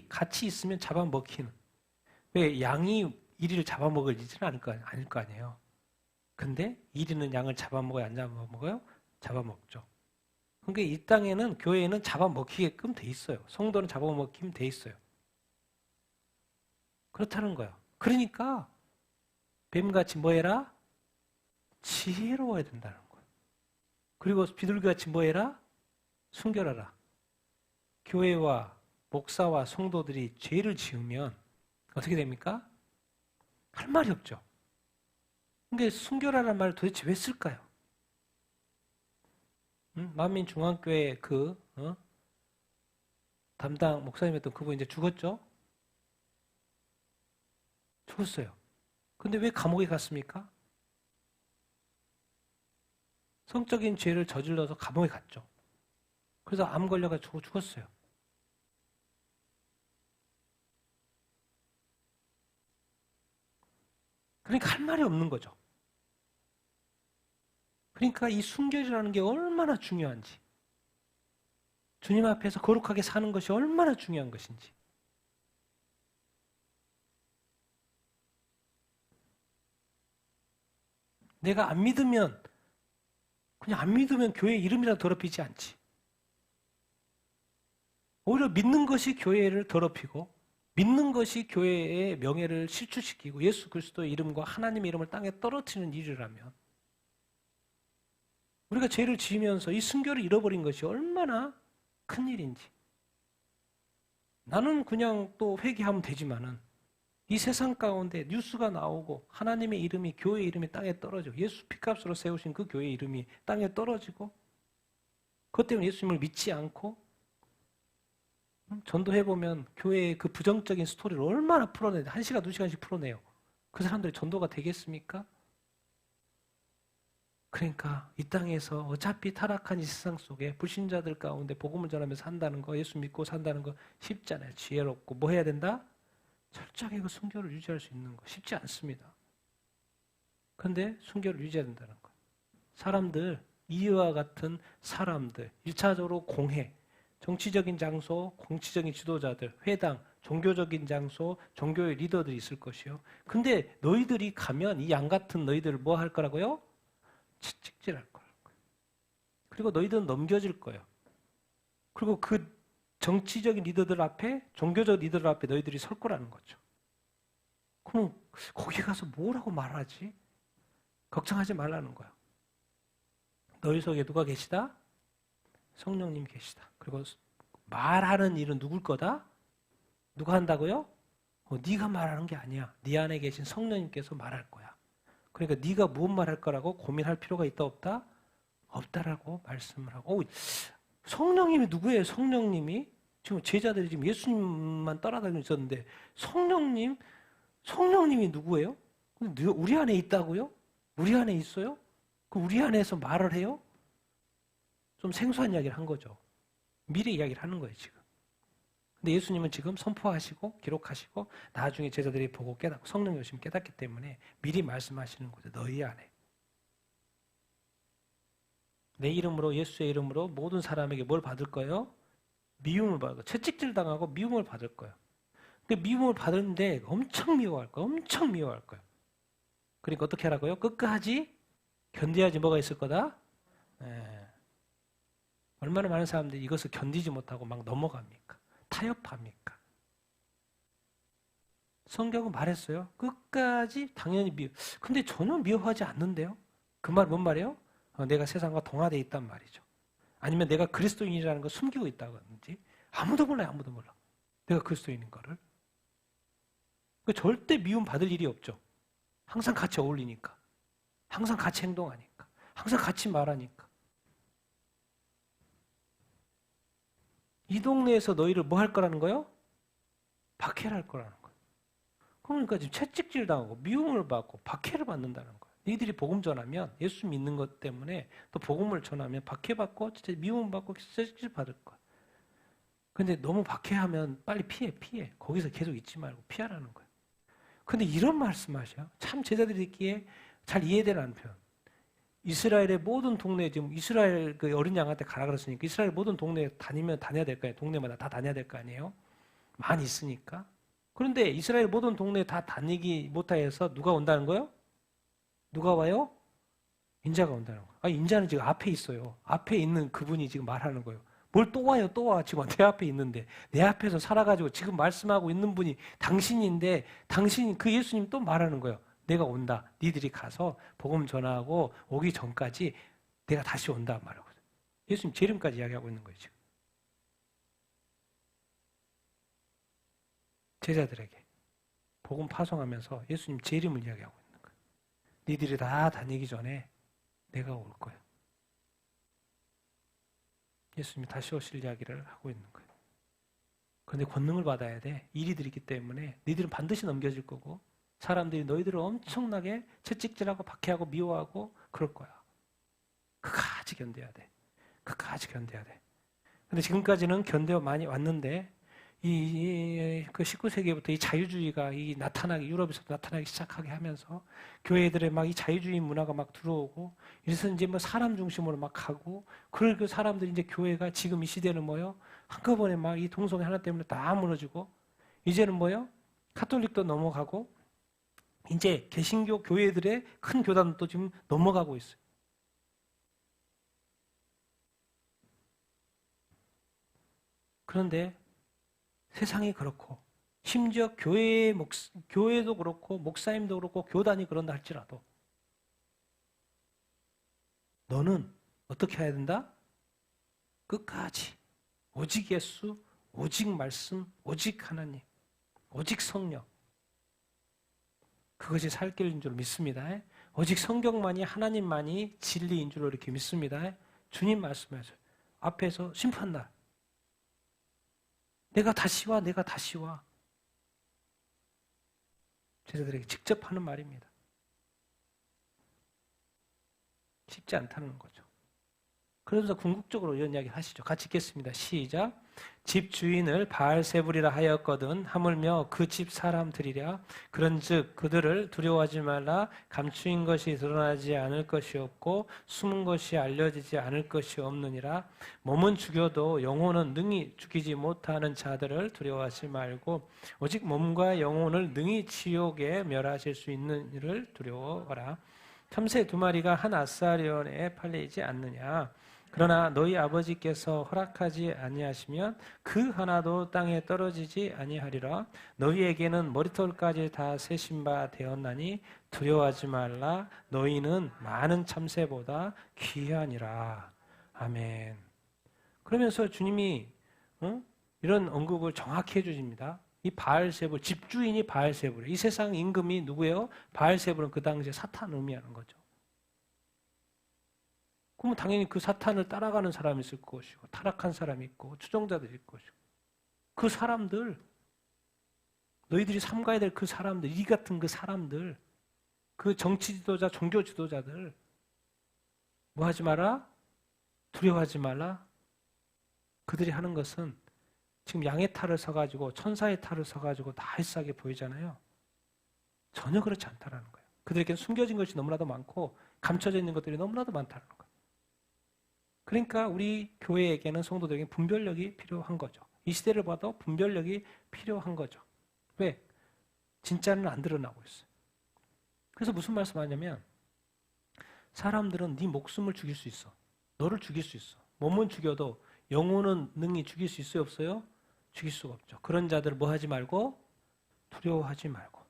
같이 있으면 잡아먹히는. 왜 양이 이리를 잡아먹을 일은 아닐 거 아니에요. 근데 이리는 양을 잡아먹어요? 안 잡아먹어요? 잡아먹죠. 그러니까 이 땅에는 교회에는 잡아먹히게끔 돼 있어요. 성도는 잡아먹히면 돼 있어요. 그렇다는 거예요. 그러니까 뱀같이 뭐 해라? 지혜로워야 된다는 거예요. 그리고 비둘기같이 뭐 해라? 순결하라. 교회와 목사와 성도들이 죄를 지으면 어떻게 됩니까? 할 말이 없죠. 근데 순결하라는 말을 도대체 왜 쓸까요? 만민중앙교회 담당 목사님이었던 그분 이제 죽었죠? 죽었어요. 근데 왜 감옥에 갔습니까? 성적인 죄를 저질러서 감옥에 갔죠. 그래서 암 걸려가지고 죽었어요. 그러니까 할 말이 없는 거죠. 그러니까 이 순결이라는 게 얼마나 중요한지, 주님 앞에서 거룩하게 사는 것이 얼마나 중요한 것인지. 내가 안 믿으면, 그냥 안 믿으면 교회 이름이라도 더럽히지 않지. 오히려 믿는 것이 교회를 더럽히고, 믿는 것이 교회의 명예를 실추시키고, 예수 그리스도의 이름과 하나님의 이름을 땅에 떨어뜨리는 일이라면, 우리가 죄를 지으면서 이 순결을 잃어버린 것이 얼마나 큰 일인지. 나는 그냥 또 회개하면 되지만은, 이 세상 가운데 뉴스가 나오고 하나님의 이름이, 교회의 이름이 땅에 떨어지고, 예수 피값으로 세우신 그 교회의 이름이 땅에 떨어지고, 그것 때문에 예수님을 믿지 않고, 전도해보면 교회의 그 부정적인 스토리를 얼마나 풀어내는데, 1시간, 2시간씩 풀어내요. 그 사람들이 전도가 되겠습니까? 그러니까 이 땅에서 어차피 타락한 이 세상 속에 불신자들 가운데 복음을 전하면서 산다는 거, 예수 믿고 산다는 거 쉽지 않아요. 지혜롭고 뭐 해야 된다? 철저하게 그 순결을 유지할 수 있는 거 쉽지 않습니다. 그런데 순결을 유지해야 된다는 거. 사람들, 이와 같은 사람들, 1차적으로 공회, 정치적인 장소, 공치적인 지도자들, 회당, 종교적인 장소, 종교의 리더들이 있을 것이요. 근데 너희들이 가면 이 양 같은 너희들을 뭐 할 거라고요? 채찍질할 거예요. 그리고 너희들은 넘겨질 거예요. 그리고 그 정치적인 리더들 앞에, 종교적 리더들 앞에 너희들이 설 거라는 거죠. 그럼 거기 가서 뭐라고 말하지? 걱정하지 말라는 거예요. 너희 속에 누가 계시다? 성령님 계시다. 그리고 말하는 일은 누굴 거다? 누가 한다고요? 네가 말하는 게 아니야. 네 안에 계신 성령님께서 말할 거야. 그러니까 네가 무슨 말할 거라고 고민할 필요가 있다 없다? 없다라고 말씀을 하고. 성령님이 누구예요? 성령님이? 지금 제자들이 지금 예수님만 따라다니고 있었는데 성령님이 누구예요? 우리 안에 있다고요? 우리 안에 있어요? 그럼 우리 안에서 말을 해요? 좀 생소한 이야기를 한 거죠. 미래 이야기를 하는 거예요, 지금. 근데 예수님은 지금 선포하시고 기록하시고 나중에 제자들이 보고 깨닫고 성령 열심히 깨닫기 때문에 미리 말씀하시는 거죠. 너희 안에. 내 이름으로, 예수의 이름으로 모든 사람에게 뭘 받을 거예요? 미움을 받을 거예요. 채찍질 당하고 미움을 받을 거예요. 근데 미움을 받는데 엄청 미워할 거예요. 엄청 미워할 거예요. 그러니까 어떻게 하라고요? 끝까지 견뎌야지 뭐가 있을 거다? 얼마나 많은 사람들이 이것을 견디지 못하고 막 넘어갑니까? 타협합니까? 성경은 말했어요. 끝까지 당연히 근데 전혀 미워하지 않는데요? 그 말 뭔 말이에요? 내가 세상과 동화되어 있단 말이죠. 아니면 내가 그리스도인이라는 걸 숨기고 있다든지. 아무도 몰라요. 아무도 몰라. 내가 그리스도인인 거를. 절대 미움 받을 일이 없죠. 항상 같이 어울리니까. 항상 같이 행동하니까. 항상 같이 말하니까. 이 동네에서 너희를 뭐 할 거라는 거요? 박해를 할 거라는 거예요. 그러니까 지금 채찍질 당하고 미움을 받고 박해를 받는다는 거예요. 너희들이 복음 전하면 예수 믿는 것 때문에 또 복음을 전하면 박해받고 진짜 미움받고 채찍질 받을 거야. 근데 너무 박해하면 빨리 피해. 거기서 계속 있지 말고 피하라는 거예요. 근데 이런 말씀하셔요. 참 제자들이 듣기에 잘 이해되는 표현. 이스라엘의 모든 동네에 지금 이스라엘 그 어린 양한테 가라 그랬으니까 이스라엘 모든 동네에 다녀야 될 거 아니에요. 동네마다 다 다녀야 될 거 아니에요. 많이 있으니까. 그런데 이스라엘 모든 동네에 다 다니기 못해서 누가 온다는 거예요? 누가 와요? 인자가 온다는 거예요. 인자는 지금 앞에 있어요. 앞에 있는 그분이 지금 말하는 거예요. 뭘 또 와요, 또 와. 지금 내 앞에 있는데. 내 앞에서 살아가지고 지금 말씀하고 있는 분이 당신인데, 당신, 그 예수님 또 말하는 거예요. 내가 온다. 니들이 가서 복음 전하고 오기 전까지 내가 다시 온다 말하고. 예수님 재림까지 이야기하고 있는 거예요, 지금. 제자들에게. 복음 파송하면서 예수님 재림을 이야기하고 있는 거예요. 니들이 다 다니기 전에 내가 올 거야. 예수님이 다시 오실 이야기를 하고 있는 거예요. 그런데 권능을 받아야 돼. 일이 들이기 때문에 니들은 반드시 넘겨질 거고 사람들이 너희들을 엄청나게 채찍질하고 박해하고 미워하고 그럴 거야. 끝까지 견뎌야 돼. 끝까지 견뎌야 돼. 근데 지금까지는 견뎌 많이 왔는데 그 19세기부터 이 자유주의가 유럽에서 나타나기 시작하게 하면서 교회들의 막 이 자유주의 문화가 막 들어오고, 이래서 이제 뭐 사람 중심으로 막 가고, 그 사람들이 이제 교회가 지금 이 시대는 뭐요? 한꺼번에 막 이 동성애 하나 때문에 다 무너지고, 이제는 뭐요? 카톨릭도 넘어가고, 이제 개신교 교회들의 큰 교단도 지금 넘어가고 있어요. 그런데 세상이 그렇고, 심지어 교회도 그렇고 목사님도 그렇고 교단이 그런다 할지라도 너는 어떻게 해야 된다? 끝까지 오직 예수, 오직 말씀, 오직 하나님, 오직 성령, 그것이 살 길인 줄 믿습니다. 오직 성경만이, 하나님만이 진리인 줄로 이렇게 믿습니다. 주님 말씀하세요. 앞에서 심판날 내가 다시 와. 제자들에게 직접 하는 말입니다. 쉽지 않다는 거죠. 그러면서 궁극적으로 이런 이야기 하시죠. 같이 읽겠습니다. 시작. 집 주인을 바알세불이라 하였거든 하물며 그 집 사람들이랴. 그런즉 그들을 두려워하지 말라. 감추인 것이 드러나지 않을 것이 없고 숨은 것이 알려지지 않을 것이 없느니라. 몸은 죽여도 영혼은 능히 죽이지 못하는 자들을 두려워하지 말고 오직 몸과 영혼을 능히 지옥에 멸하실 수 있는 이를 두려워하라. 참새 2마리가 한 아사리온에 팔리지 않느냐. 그러나 너희 아버지께서 허락하지 아니하시면 그 하나도 땅에 떨어지지 아니하리라. 너희에게는 머리털까지 다 세신 바 되었나니 두려워하지 말라. 너희는 많은 참새보다 귀하니라. 아멘. 그러면서 주님이 이런 언급을 정확히 해주십니다. 이 바알세불, 집주인이 바알세불. 이 세상 임금이 누구예요? 바알세불은 그 당시에 사탄을 의미하는 거죠. 그러면 당연히 그 사탄을 따라가는 사람이 있을 것이고, 타락한 사람이 있고, 추종자들이 있을 것이고, 그 사람들, 너희들이 삼가야 될 그 사람들, 이 같은 그 사람들, 그 정치 지도자, 종교 지도자들, 뭐 하지 마라? 두려워하지 말라? 그들이 하는 것은 지금 양의 탈을 서가지고, 천사의 탈을 서가지고 나이스하게 보이잖아요. 전혀 그렇지 않다라는 거예요. 그들에게는 숨겨진 것이 너무나도 많고, 감춰져 있는 것들이 너무나도 많다는 거예요. 그러니까 우리 교회에게는, 성도들에게는 분별력이 필요한 거죠. 이 시대를 봐도 분별력이 필요한 거죠. 왜? 진짜는 안 드러나고 있어요. 그래서 무슨 말씀하냐면, 사람들은 네 목숨을 죽일 수 있어. 너를 죽일 수 있어. 몸은 죽여도 영혼은 능히 죽일 수 있어요, 없어요? 죽일 수가 없죠. 그런 자들을 뭐 하지 말고? 두려워하지 말고.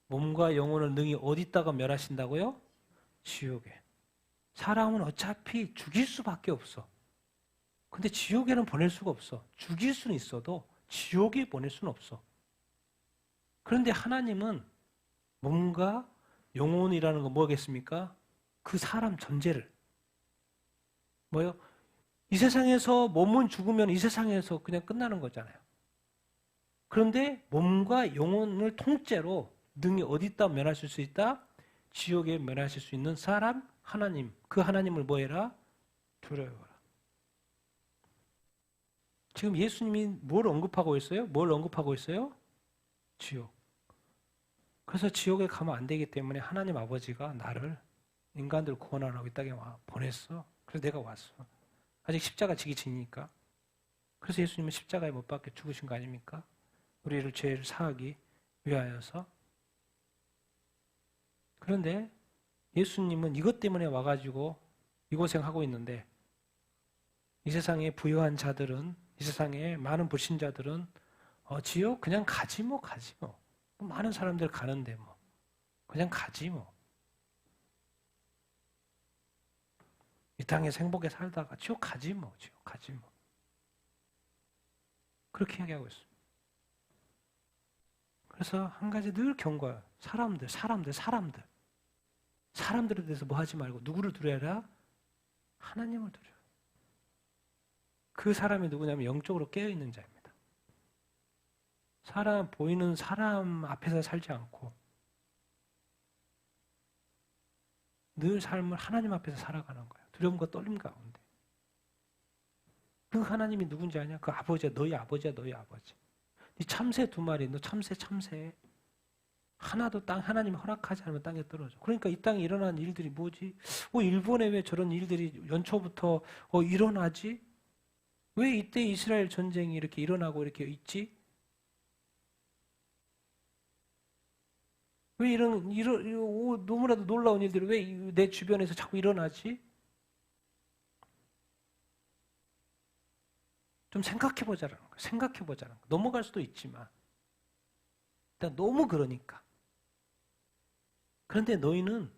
몸과 영혼을 능히 어디다가 멸하신다고요? 지옥에. 사람은 어차피 죽일 수밖에 없어. 근데 지옥에는 보낼 수가 없어. 죽일 수는 있어도 지옥에 보낼 수는 없어. 그런데 하나님은 몸과 영혼이라는 건 뭐겠습니까? 그 사람 전체를. 뭐요? 이 세상에서 몸은 죽으면 이 세상에서 그냥 끝나는 거잖아요. 그런데 몸과 영혼을 통째로 능히 어디다 면하실 수 있다? 지옥에 면하실 수 있는 사람, 하나님. 그 하나님을 뭐 해라? 두려워해라. 지금 예수님이 뭘 언급하고 있어요? 뭘 언급하고 있어요? 지옥. 그래서 지옥에 가면 안 되기 때문에 하나님 아버지가 나를 인간들 구원하라고 이 땅에 보냈어. 그래서 내가 왔어. 아직 십자가 지기 전이니까. 그래서 예수님은 십자가에 못 박혀 죽으신 거 아닙니까? 우리를 죄를 사하기 위하여서. 그런데 예수님은 이것 때문에 와가지고 이 고생하고 있는데, 이 세상에 부유한 자들은, 이 세상에 많은 불신자들은 지옥 그냥 가지 뭐. 많은 사람들 가는데 뭐 그냥 가지 뭐. 이 땅에서 행복하게 살다가 지옥 가지 뭐. 그렇게 이야기하고 있습니다. 그래서 한 가지 늘 경고해요. 사람들에 대해서 뭐 하지 말고 누구를 두려워해라? 하나님을 두려워해요. 그 사람이 누구냐면 영적으로 깨어있는 자입니다. 보이는 사람 앞에서 살지 않고 늘 삶을 하나님 앞에서 살아가는 거예요. 두려움과 떨림 가운데. 그 하나님이 누군지 아냐? 그 아버지야, 너희 아버지야, 너희 아버지. 네 참새 2마리, 너 참새. 하나도 하나님이 허락하지 않으면 땅에 떨어져. 그러니까 이 땅에 일어난 일들이 뭐지? 일본에 왜 저런 일들이 연초부터 일어나지? 왜 이때 이스라엘 전쟁이 이렇게 일어나고 이렇게 있지? 왜 이런 너무나도 놀라운 일들이 왜 내 주변에서 자꾸 일어나지? 좀 생각해보자라는 거예요. 생각해보자라는 거예요. 넘어갈 수도 있지만 일단 너무 그러니까. 그런데 너희는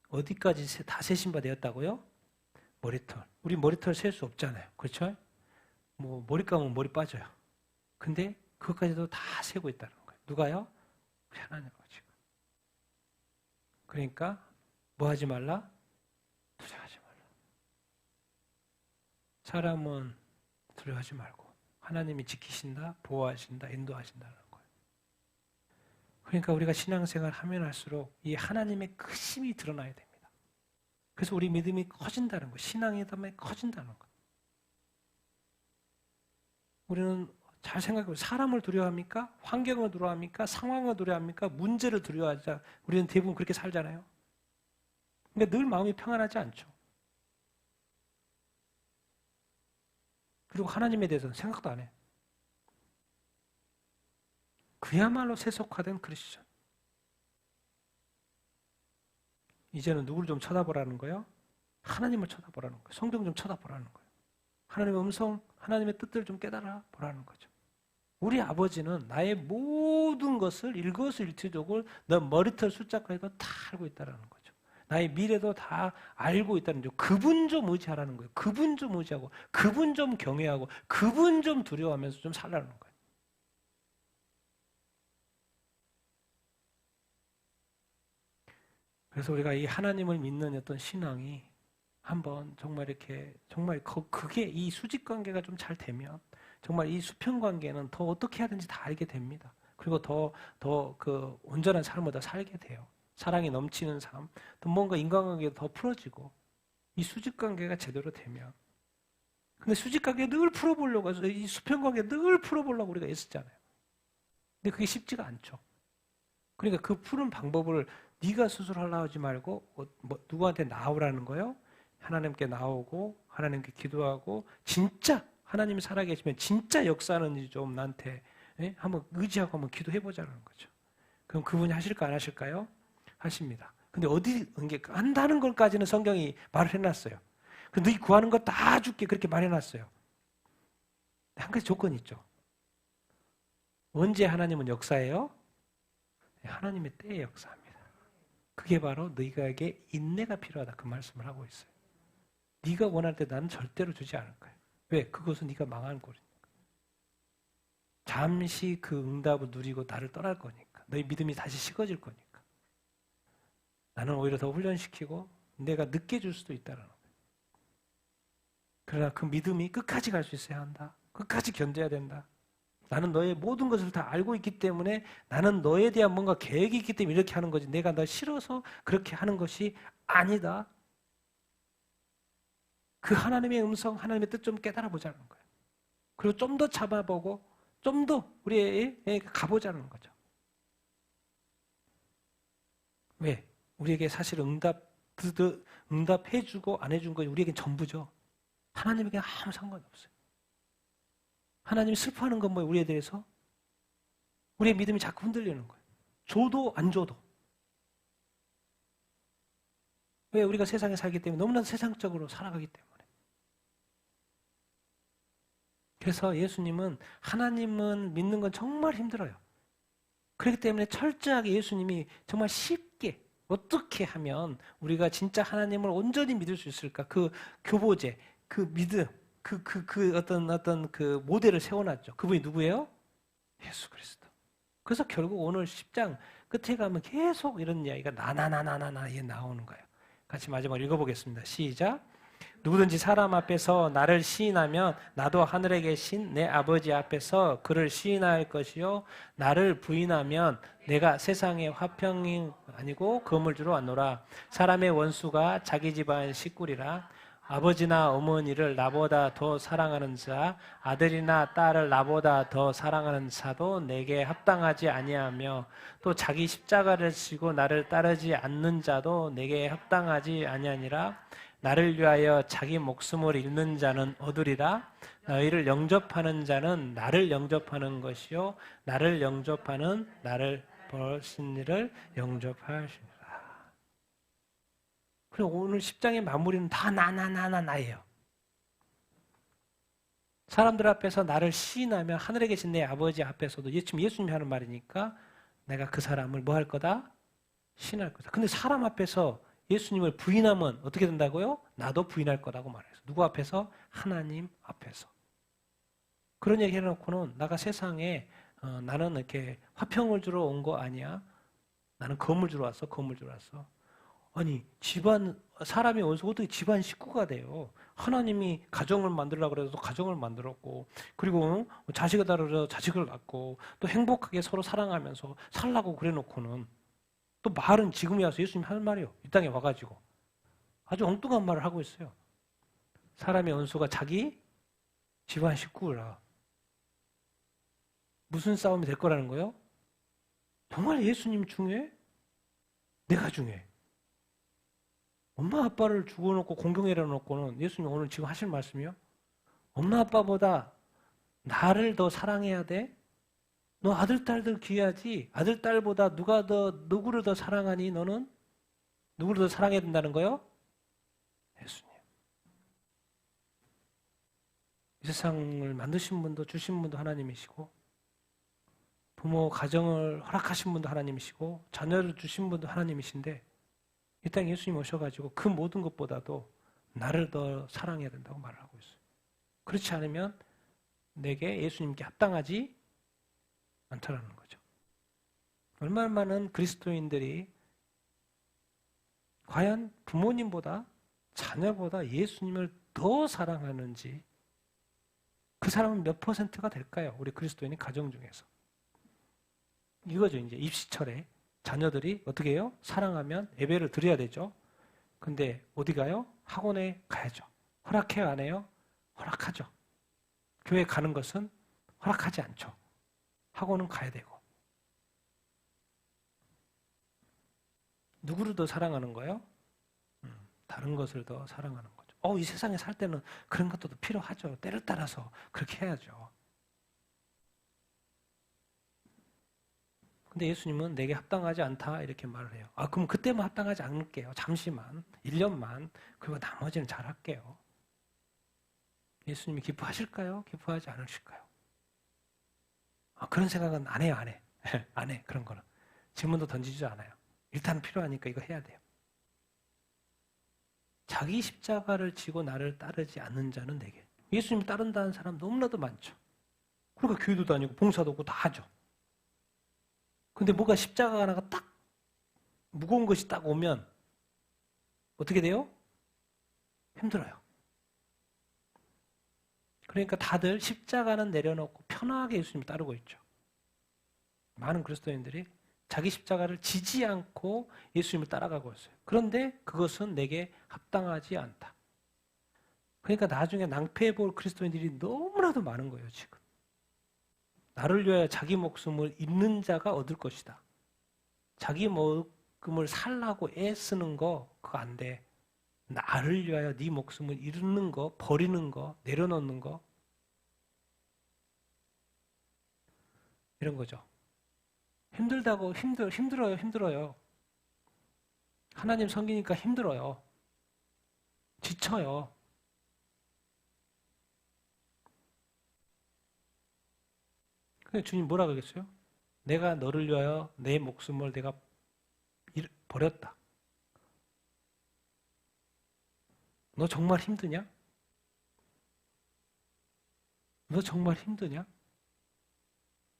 어디까지 다 세신 바 되었다고요? 머리털. 우리 머리털 셀 수 없잖아요. 그렇죠? 뭐 머리 감으면 머리 빠져요. 근데 그것까지도 다 세고 있다는 거예요. 누가요? 우리 하나님 아버지가. 그러니까 뭐 하지 말라? 두려워하지 말라. 사람은 두려워하지 말고 하나님이 지키신다, 보호하신다, 인도하신다는 거예요. 그러니까 우리가 신앙생활 하면 할수록 이 하나님의 크심이 드러나야 됩니다. 그래서 우리 믿음이 커진다는 거예요. 신앙이 커진다는 거예요. 우리는 잘 생각해보세요. 사람을 두려워합니까? 환경을 두려워합니까? 상황을 두려워합니까? 문제를 두려워하자. 우리는 대부분 그렇게 살잖아요. 근데 늘 마음이 평안하지 않죠. 그리고 하나님에 대해서는 생각도 안 해. 그야말로 세속화된 크리스천. 이제는 누구를 좀 쳐다보라는 거예요? 하나님을 쳐다보라는 거예요. 성경 좀 쳐다보라는 거예요. 하나님의 음성, 하나님의 뜻들을 좀 깨달아 보라는 거죠. 우리 아버지는 나의 모든 것을 일거수일투족을 너 머리털 숫자까지도 다 알고 있다는 거죠. 나의 미래도 다 알고 있다는 거죠. 그분 좀 의지하라는 거예요. 그분 좀 의지하고 그분 좀 경외하고 그분 좀 두려워하면서 좀 살라는 거예요. 그래서 우리가 이 하나님을 믿는 어떤 신앙이 한번 정말 이렇게 정말 그게 이 수직 관계가 좀 잘 되면 정말 이 수평 관계는 더 어떻게 해야 되는지 다 알게 됩니다. 그리고 더 그 온전한 삶을 더 살게 돼요. 사랑이 넘치는 삶, 또 뭔가 인간관계가 더 풀어지고 이 수직 관계가 제대로 되면. 근데 수직 관계 늘 풀어보려고 해서 이 수평 관계 늘 풀어보려고 우리가 애쓰잖아요. 근데 그게 쉽지가 않죠. 그러니까 그 푸는 방법을 네가 스스로 하려고 하지 말고 누구한테 나오라는 거예요. 하나님께 나오고 하나님께 기도하고 진짜 하나님이 살아계시면 진짜 역사하는지 좀 나한테 한번 의지하고 한번 기도해보자는 거죠. 그럼 그분이 하실까 안 하실까요? 하십니다. 근데 이게 한다는 것까지는 성경이 말을 해놨어요. 너희 구하는 거 다 줄게 그렇게 말해놨어요. 한 가지 조건이 있죠. 언제 하나님은 역사해요? 하나님의 때에 역사합니다. 그게 바로 너희에게 인내가 필요하다 그 말씀을 하고 있어요. 네가 원할 때 나는 절대로 주지 않을 거야. 왜? 그것은 네가 망한 꼴이니까. 잠시 그 응답을 누리고 나를 떠날 거니까. 너희 믿음이 다시 식어질 거니까. 나는 오히려 더 훈련시키고 내가 늦게 줄 수도 있다는 거예요. 그러나 그 믿음이 끝까지 갈 수 있어야 한다. 끝까지 견뎌야 된다. 나는 너의 모든 것을 다 알고 있기 때문에 나는 너에 대한 뭔가 계획이 있기 때문에 이렇게 하는 거지. 내가 너 싫어서 그렇게 하는 것이 아니다. 그 하나님의 음성, 하나님의 뜻 좀 깨달아 보자는 거예요. 그리고 좀 더 잡아보고 좀 더 우리에게 가보자는 거죠. 왜? 우리에게 사실 응답해주고 안 해준 건 우리에겐 전부죠. 하나님에게 아무 상관이 없어요. 하나님이 슬퍼하는 건 뭐예요? 우리에 대해서? 우리의 믿음이 자꾸 흔들리는 거예요. 줘도 안 줘도. 왜? 우리가 세상에 살기 때문에 너무나 세상적으로 살아가기 때문에. 그래서 예수님은 하나님은 믿는 건 정말 힘들어요. 그렇기 때문에 철저하게 예수님이 정말 쉽게 어떻게 하면 우리가 진짜 하나님을 온전히 믿을 수 있을까? 그 교보제, 그 믿음, 어떤 그 모델을 세워놨죠. 그분이 누구예요? 예수 그리스도. 그래서 결국 오늘 10장 끝에 가면 계속 이런 이야기가 나나나나나나 이게 나오는 거예요. 같이 마지막으로 읽어보겠습니다. 시작. 누구든지 사람 앞에서 나를 시인하면 나도 하늘에 계신 내 아버지 앞에서 그를 시인할 것이요 나를 부인하면 내가 세상의 화평이 아니고 거물주로 왔노라. 사람의 원수가 자기 집안 식구리라. 아버지나 어머니를 나보다 더 사랑하는 자, 아들이나 딸을 나보다 더 사랑하는 자도 내게 합당하지 아니하며 또 자기 십자가를 지고 나를 따르지 않는 자도 내게 합당하지 아니하니라. 나를 위하여 자기 목숨을 잃는 자는 얻으리라. 너희를 영접하는 자는 나를 영접하는 것이요 나를 영접하는 나를 벌신 이를 영접하시리라. 그리고 오늘 10장의 마무리는 다 나예요. 사람들 앞에서 나를 시인하면 하늘에 계신 내 아버지 앞에서도 지금 예수님이 하는 말이니까 내가 그 사람을 뭐 할 거다? 시인할 거다. 근데 사람 앞에서 예수님을 부인하면 어떻게 된다고요? 나도 부인할 거라고 말해요. 누구 앞에서? 하나님 앞에서. 그런 얘기 해놓고는 나가 세상에 나는 이렇게 화평을 주러 온 거 아니야. 나는 검을 주러 왔어. 검을 주러 왔어. 아니 사람이 어디서 어떻게 집안 식구가 돼요? 하나님이 가정을 만들려고 그래서 가정을 만들었고 그리고 자식을 다루려 자식을 낳고 또 행복하게 서로 사랑하면서 살라고 그래놓고는 또 말은 지금에 와서 예수님 하는 말이에요. 이 땅에 와가지고 아주 엉뚱한 말을 하고 있어요. 사람의 원수가 자기 집안 식구라. 무슨 싸움이 될 거라는 거예요? 정말 예수님 중요해? 내가 중요해. 엄마 아빠를 죽어놓고 공경해려 놓고는 예수님 오늘 지금 하실 말씀이요? 엄마 아빠보다 나를 더 사랑해야 돼? 너 아들 딸들 귀하지? 아들 딸보다 누구를 더 사랑하니 너는? 누구를 더 사랑해야 된다는 거요? 예수님. 이 세상을 만드신 분도 주신 분도 하나님이시고 부모 가정을 허락하신 분도 하나님이시고 자녀를 주신 분도 하나님이신데 이 땅에 예수님 오셔가지고 그 모든 것보다도 나를 더 사랑해야 된다고 말을 하고 있어요. 그렇지 않으면 내게 예수님께 합당하지 않다라는 거죠. 얼마나 많은 그리스도인들이 과연 부모님보다 자녀보다 예수님을 더 사랑하는지 그 사람은 몇 퍼센트가 될까요? 우리 그리스도인의 가정 중에서. 이거죠. 이제 입시철에 자녀들이 어떻게 해요? 사랑하면 예배를 드려야 되죠. 근데 어디 가요? 학원에 가야죠. 허락해요? 안 해요? 허락하죠. 교회 가는 것은 허락하지 않죠. 학원은 가야 되고. 누구를 더 사랑하는 거예요? 다른 것을 더 사랑하는 거죠. 이 세상에 살 때는 그런 것도 필요하죠. 때를 따라서 그렇게 해야죠. 근데 예수님은 내게 합당하지 않다 이렇게 말을 해요. 그럼 그때만 합당하지 않을게요. 잠시만, 1년만. 그리고 나머지는 잘할게요. 예수님이 기뻐하실까요? 기뻐하지 않으실까요? 그런 생각은 안 해요, 안 해. 안 해, 그런 거는. 질문도 던지지 않아요. 일단 필요하니까 이거 해야 돼요. 자기 십자가를 지고 나를 따르지 않는 자는 내게. 예수님 따른다는 사람 너무나도 많죠. 그러니까 교회도 다니고 봉사도 하고 다 하죠. 근데 뭐가 십자가 하나가 딱 무거운 것이 딱 오면 어떻게 돼요? 힘들어요. 그러니까 다들 십자가는 내려놓고 편하게 예수님을 따르고 있죠. 많은 그리스도인들이 자기 십자가를 지지 않고 예수님을 따라가고 있어요. 그런데 그것은 내게 합당하지 않다. 그러니까 나중에 낭패해 볼 그리스도인들이 너무나도 많은 거예요, 지금. 나를 위하여 자기 목숨을 잃는 자가 얻을 것이다. 자기 목숨을 살라고 애쓰는 거 그거 안 돼. 나를 위하여 네 목숨을 잃는 거, 버리는 거, 내려놓는 거 이런 거죠. 힘들다고 힘들어요. 하나님 섬기니까 힘들어요. 지쳐요. 근데 주님 뭐라 그러겠어요? 내가 너를 위하여 내 목숨을 내가 버렸다. 너 정말 힘드냐? 너 정말 힘드냐?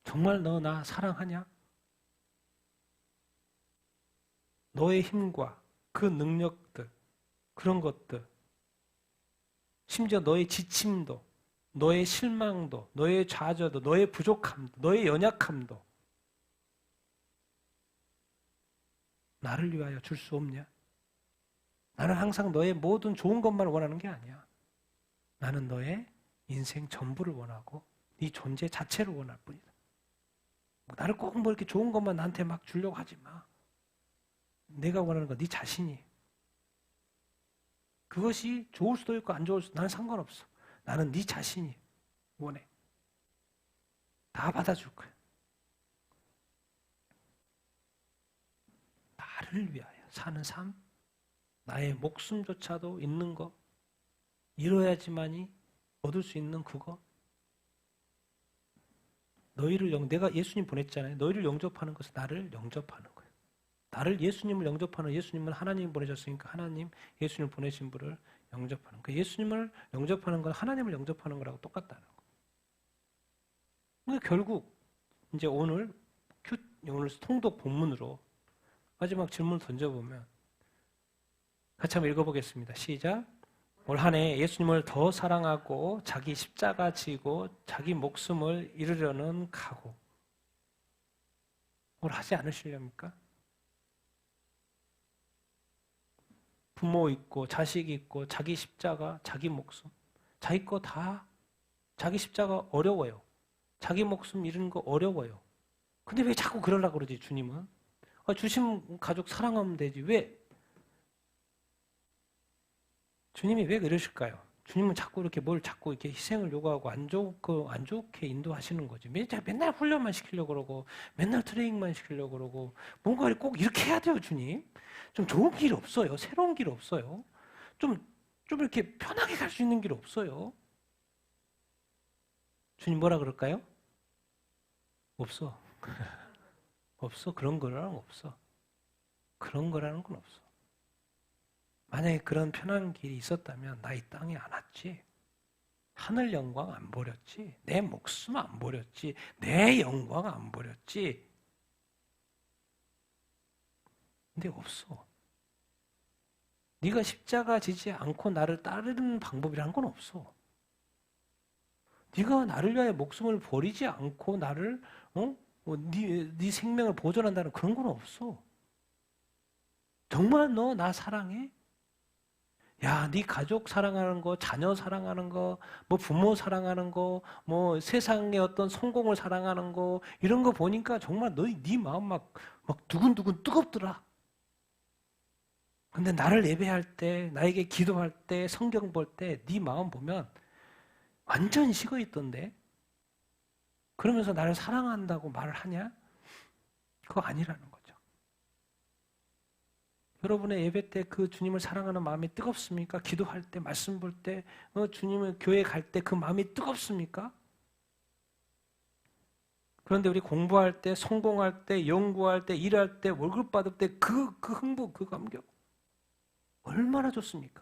정말 너 나 사랑하냐? 너의 힘과 그 능력들, 그런 것들 심지어 너의 지침도, 너의 실망도, 너의 좌절도, 너의 부족함도, 너의 연약함도 나를 위하여 줄 수 없냐? 나는 항상 너의 모든 좋은 것만 원하는 게 아니야. 나는 너의 인생 전부를 원하고 네 존재 자체를 원할 뿐이다. 나를 꼭 뭐 이렇게 좋은 것만 나한테 막 주려고 하지 마. 내가 원하는 건 네 자신이. 그것이 좋을 수도 있고 안 좋을 수도 나는 상관없어. 나는 네 자신이 원해. 다 받아줄 거야. 나를 위하여 사는 삶, 나의 목숨조차도 있는 거, 이뤄야지만이 얻을 수 있는 그거. 내가 예수님 보냈잖아요. 너희를 영접하는 것은 나를 영접하는 거예요. 나를 예수님을 영접하는, 예수님은 하나님이 보내셨으니까 하나님, 예수님을 보내신 분을 영접하는 거예요. 예수님을 영접하는 건 하나님을 영접하는 거라고 똑같다는 거예요. 그러니까 결국 이제 오늘 통독 본문으로 마지막 질문을 던져보면 같이 한번 읽어보겠습니다. 시작. 올 한 해 예수님을 더 사랑하고 자기 십자가 지고 자기 목숨을 잃으려는 각오. 뭘 하지 않으시렵니까? 부모 있고 자식 있고 자기 십자가, 자기 목숨. 자기 거 다, 자기 십자가 어려워요. 자기 목숨 잃은 거 어려워요. 근데 왜 자꾸 그러려고 그러지, 주님은? 주신 가족 사랑하면 되지. 왜? 주님이 왜 그러실까요? 주님은 자꾸 이렇게 자꾸 이렇게 희생을 요구하고 안 좋게 인도하시는 거지. 맨날 훈련만 시키려고 그러고, 맨날 트레이닝만 시키려고 그러고, 뭔가 꼭 이렇게 해야 돼요, 주님. 좀 좋은 길 없어요. 새로운 길 없어요. 좀 이렇게 편하게 갈 수 있는 길 없어요. 주님 뭐라 그럴까요? 없어. 없어. 그런 거라는 없어. 그런 거라는 건 없어. 만약에 그런 편한 길이 있었다면 나 이 땅에 안 왔지. 하늘 영광 안 버렸지. 내 목숨 안 버렸지. 내 영광 안 버렸지. 근데 없어. 네가 십자가 지지 않고 나를 따르는 방법이라는 건 없어. 네가 나를 위하여 목숨을 버리지 않고 나를 네 생명을 보존한다는 그런 건 없어. 정말 너 나 사랑해? 야, 네 가족 사랑하는 거, 자녀 사랑하는 거, 뭐 부모 사랑하는 거, 뭐 세상의 어떤 성공을 사랑하는 거 이런 거 보니까 정말 네 마음 막 두근두근 뜨겁더라. 근데 나를 예배할 때, 나에게 기도할 때, 성경 볼 때 네 마음 보면 완전 식어 있던데. 그러면서 나를 사랑한다고 말을 하냐? 그거 아니라는 거죠. 여러분의 예배 때 그 주님을 사랑하는 마음이 뜨겁습니까? 기도할 때, 말씀 볼 때, 주님을 교회 갈 때 그 마음이 뜨겁습니까? 그런데 우리 공부할 때, 성공할 때, 연구할 때, 일할 때, 월급 받을 때 그 흥분, 그 감격 얼마나 좋습니까?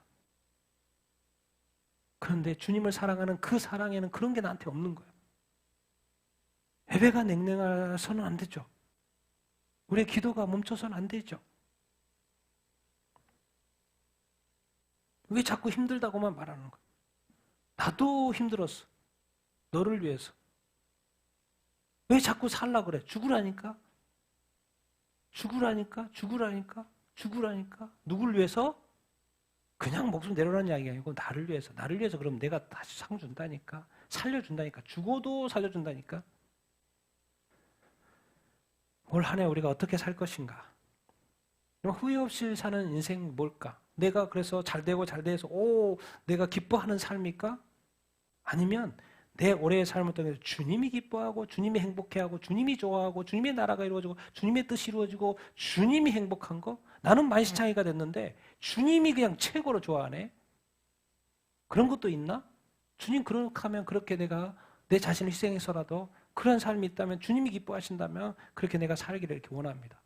그런데 주님을 사랑하는 그 사랑에는 그런 게 나한테 없는 거예요. 예배가 냉랭해서는 안 되죠. 우리의 기도가 멈춰서는 안 되죠. 왜 자꾸 힘들다고만 말하는 거야? 나도 힘들었어. 너를 위해서. 왜 자꾸 살라 그래? 죽으라니까? 죽으라니까? 죽으라니까? 죽으라니까? 누굴 위해서? 그냥 목숨 내려라는 이야기가 아니고 나를 위해서. 나를 위해서 그럼 내가 다시 상 준다니까? 살려준다니까? 죽어도 살려준다니까? 올 한 해 우리가 어떻게 살 것인가? 후회 없이 사는 인생 뭘까? 내가 그래서 잘되고 잘돼서 내가 기뻐하는 삶일까? 아니면 내 올해의 삶을 통해서 주님이 기뻐하고 주님이 행복해하고 주님이 좋아하고 주님의 나라가 이루어지고 주님의 뜻이 이루어지고 주님이 행복한 거? 나는 만신창이가 됐는데 주님이 그냥 최고로 좋아하네? 그런 것도 있나? 주님 그렇게 하면 그렇게 내가 내 자신을 희생해서라도 그런 삶이 있다면 주님이 기뻐하신다면 그렇게 내가 살기를 이렇게 원합니다.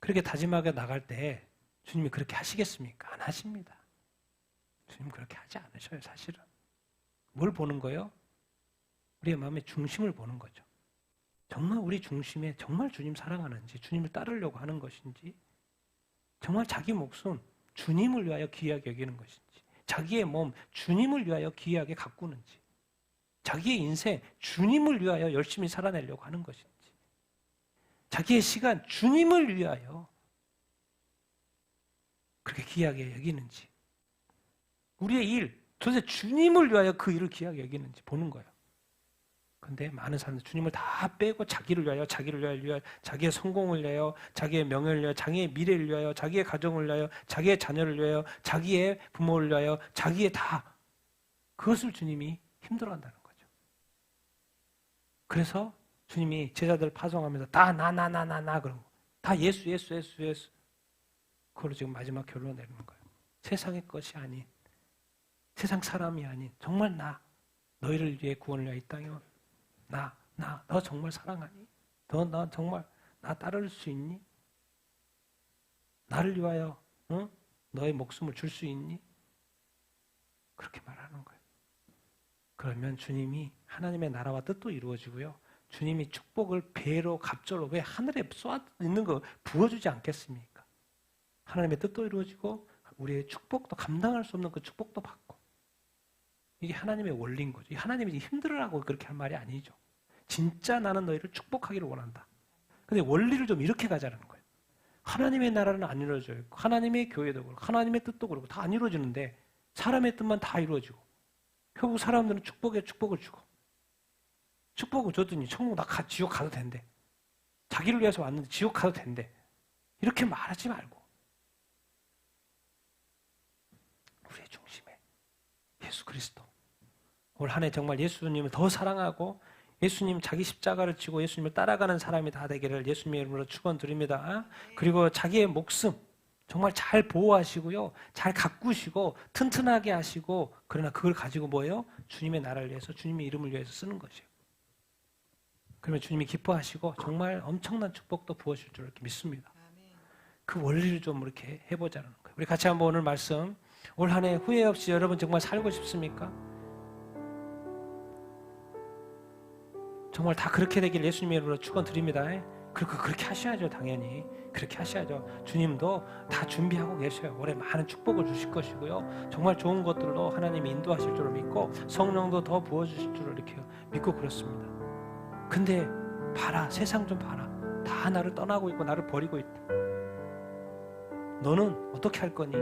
그렇게 다짐하게 나갈 때 주님이 그렇게 하시겠습니까? 안 하십니다. 주님 그렇게 하지 않으셔요, 사실은. 뭘 보는 거예요? 우리의 마음의 중심을 보는 거죠. 정말 우리 중심에 정말 주님 사랑하는지, 주님을 따르려고 하는 것인지, 정말 자기 목숨, 주님을 위하여 귀하게 여기는 것인지, 자기의 몸 주님을 위하여 귀하게 가꾸는지, 자기의 인생 주님을 위하여 열심히 살아내려고 하는 것인지, 자기의 시간 주님을 위하여 그렇게 귀하게 여기는지, 우리의 일 도대체 주님을 위하여 그 일을 귀하게 여기는지 보는 거예요. 근데 많은 사람들 주님을 다 빼고 자기를 위하여, 자기의 성공을 위하여, 자기의 명예를 위하여, 자기의 미래를 위하여, 자기의 가정을 위하여, 자기의 자녀를 위하여, 자기의 부모를 위하여, 자기의 다, 그것을 주님이 힘들어한다는 거죠. 그래서 주님이 제자들을 파송하면서 다 나 그러고 다 예수. 그걸로 지금 마지막 결론 내리는 거예요. 세상의 것이 아닌, 세상 사람이 아닌 정말 나, 너희를 위해 구원을 위하여 이 땅에 온 너 정말 사랑하니? 너 정말 나 따를 수 있니? 나를 위하여 너의 목숨을 줄 수 있니? 그렇게 말하는 거예요. 그러면 주님이 하나님의 나라와 뜻도 이루어지고요. 주님이 축복을 배로 갑절로 왜 하늘에 쏘아 있는 거 부어주지 않겠습니까? 하나님의 뜻도 이루어지고 우리의 축복도 감당할 수 없는 그 축복도 받고, 이게 하나님의 원리인 거죠. 하나님이 힘들으라고 그렇게 할 말이 아니죠. 진짜 나는 너희를 축복하기를 원한다. 근데 원리를 좀 이렇게 가자는 거예요. 하나님의 나라는 안 이루어져요. 하나님의 교회도 그렇고 하나님의 뜻도 그렇고 다 안 이루어지는데 사람의 뜻만 다 이루어지고, 결국 사람들은 축복에 축복을 주고, 축복을 줬더니 천국 지옥 가도 된대. 자기를 위해서 왔는데 지옥 가도 된대. 이렇게 말하지 말고 우리의 중심에 예수 그리스도, 올 한 해 정말 예수님을 더 사랑하고 예수님 자기 십자가를 지고 예수님을 따라가는 사람이 다 되기를 예수님의 이름으로 축원드립니다. 그리고 자기의 목숨 정말 잘 보호하시고요, 잘 가꾸시고 튼튼하게 하시고, 그러나 그걸 가지고 뭐예요? 주님의 나라를 위해서, 주님의 이름을 위해서 쓰는 것이에요. 그러면 주님이 기뻐하시고 정말 엄청난 축복도 부어줄 줄 이렇게 믿습니다. 그 원리를 좀 이렇게 해보자는 거예요. 우리 같이 한번 오늘 말씀, 올 한 해 후회 없이 여러분 정말 살고 싶습니까? 정말 다 그렇게 되길 예수님의 이름으로 축원드립니다. 그렇게 하셔야죠. 당연히 그렇게 하셔야죠. 주님도 다 준비하고 계셔요. 올해 많은 축복을 주실 것이고요, 정말 좋은 것들로 하나님이 인도하실 줄을 믿고 성령도 더 부어주실 줄을 이렇게 믿고 그렇습니다. 근데 봐라, 세상 좀 봐라. 다 나를 떠나고 있고 나를 버리고 있다. 너는 어떻게 할 거니?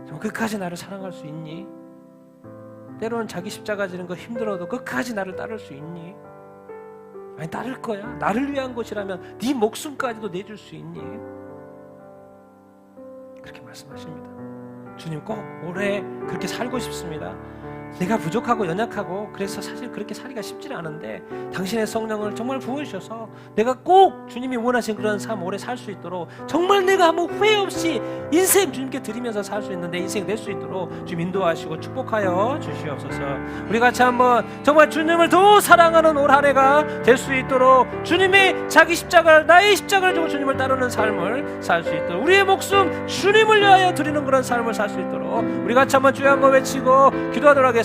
좀 끝까지 나를 사랑할 수 있니? 때로는 자기 십자가 지는 거 힘들어도 끝까지 나를 따를 수 있니? 아니, 따를 거야. 나를 위한 것이라면 네 목숨까지도 내줄 수 있니? 그렇게 말씀하십니다. 주님 꼭 올해 그렇게 살고 싶습니다. 내가 부족하고 연약하고 그래서 사실 그렇게 살기가 쉽지 않은데 당신의 성령을 정말 부어주셔서 내가 꼭 주님이 원하신 그런 삶 오래 살 수 있도록, 정말 내가 아무 후회 없이 인생 주님께 드리면서 살 수 있는 내 인생 될 수 있도록 주님 인도하시고 축복하여 주시옵소서. 우리 같이 한번 정말 주님을 더 사랑하는 올 한 해가 될 수 있도록, 주님이 자기 십자가를, 나의 십자가를 주고 주님을 따르는 삶을 살 수 있도록, 우리의 목숨 주님을 위하여 드리는 그런 삶을 살 수 있도록 우리 같이 한번 주여 한번 외치고 기도하도록 하겠습니다.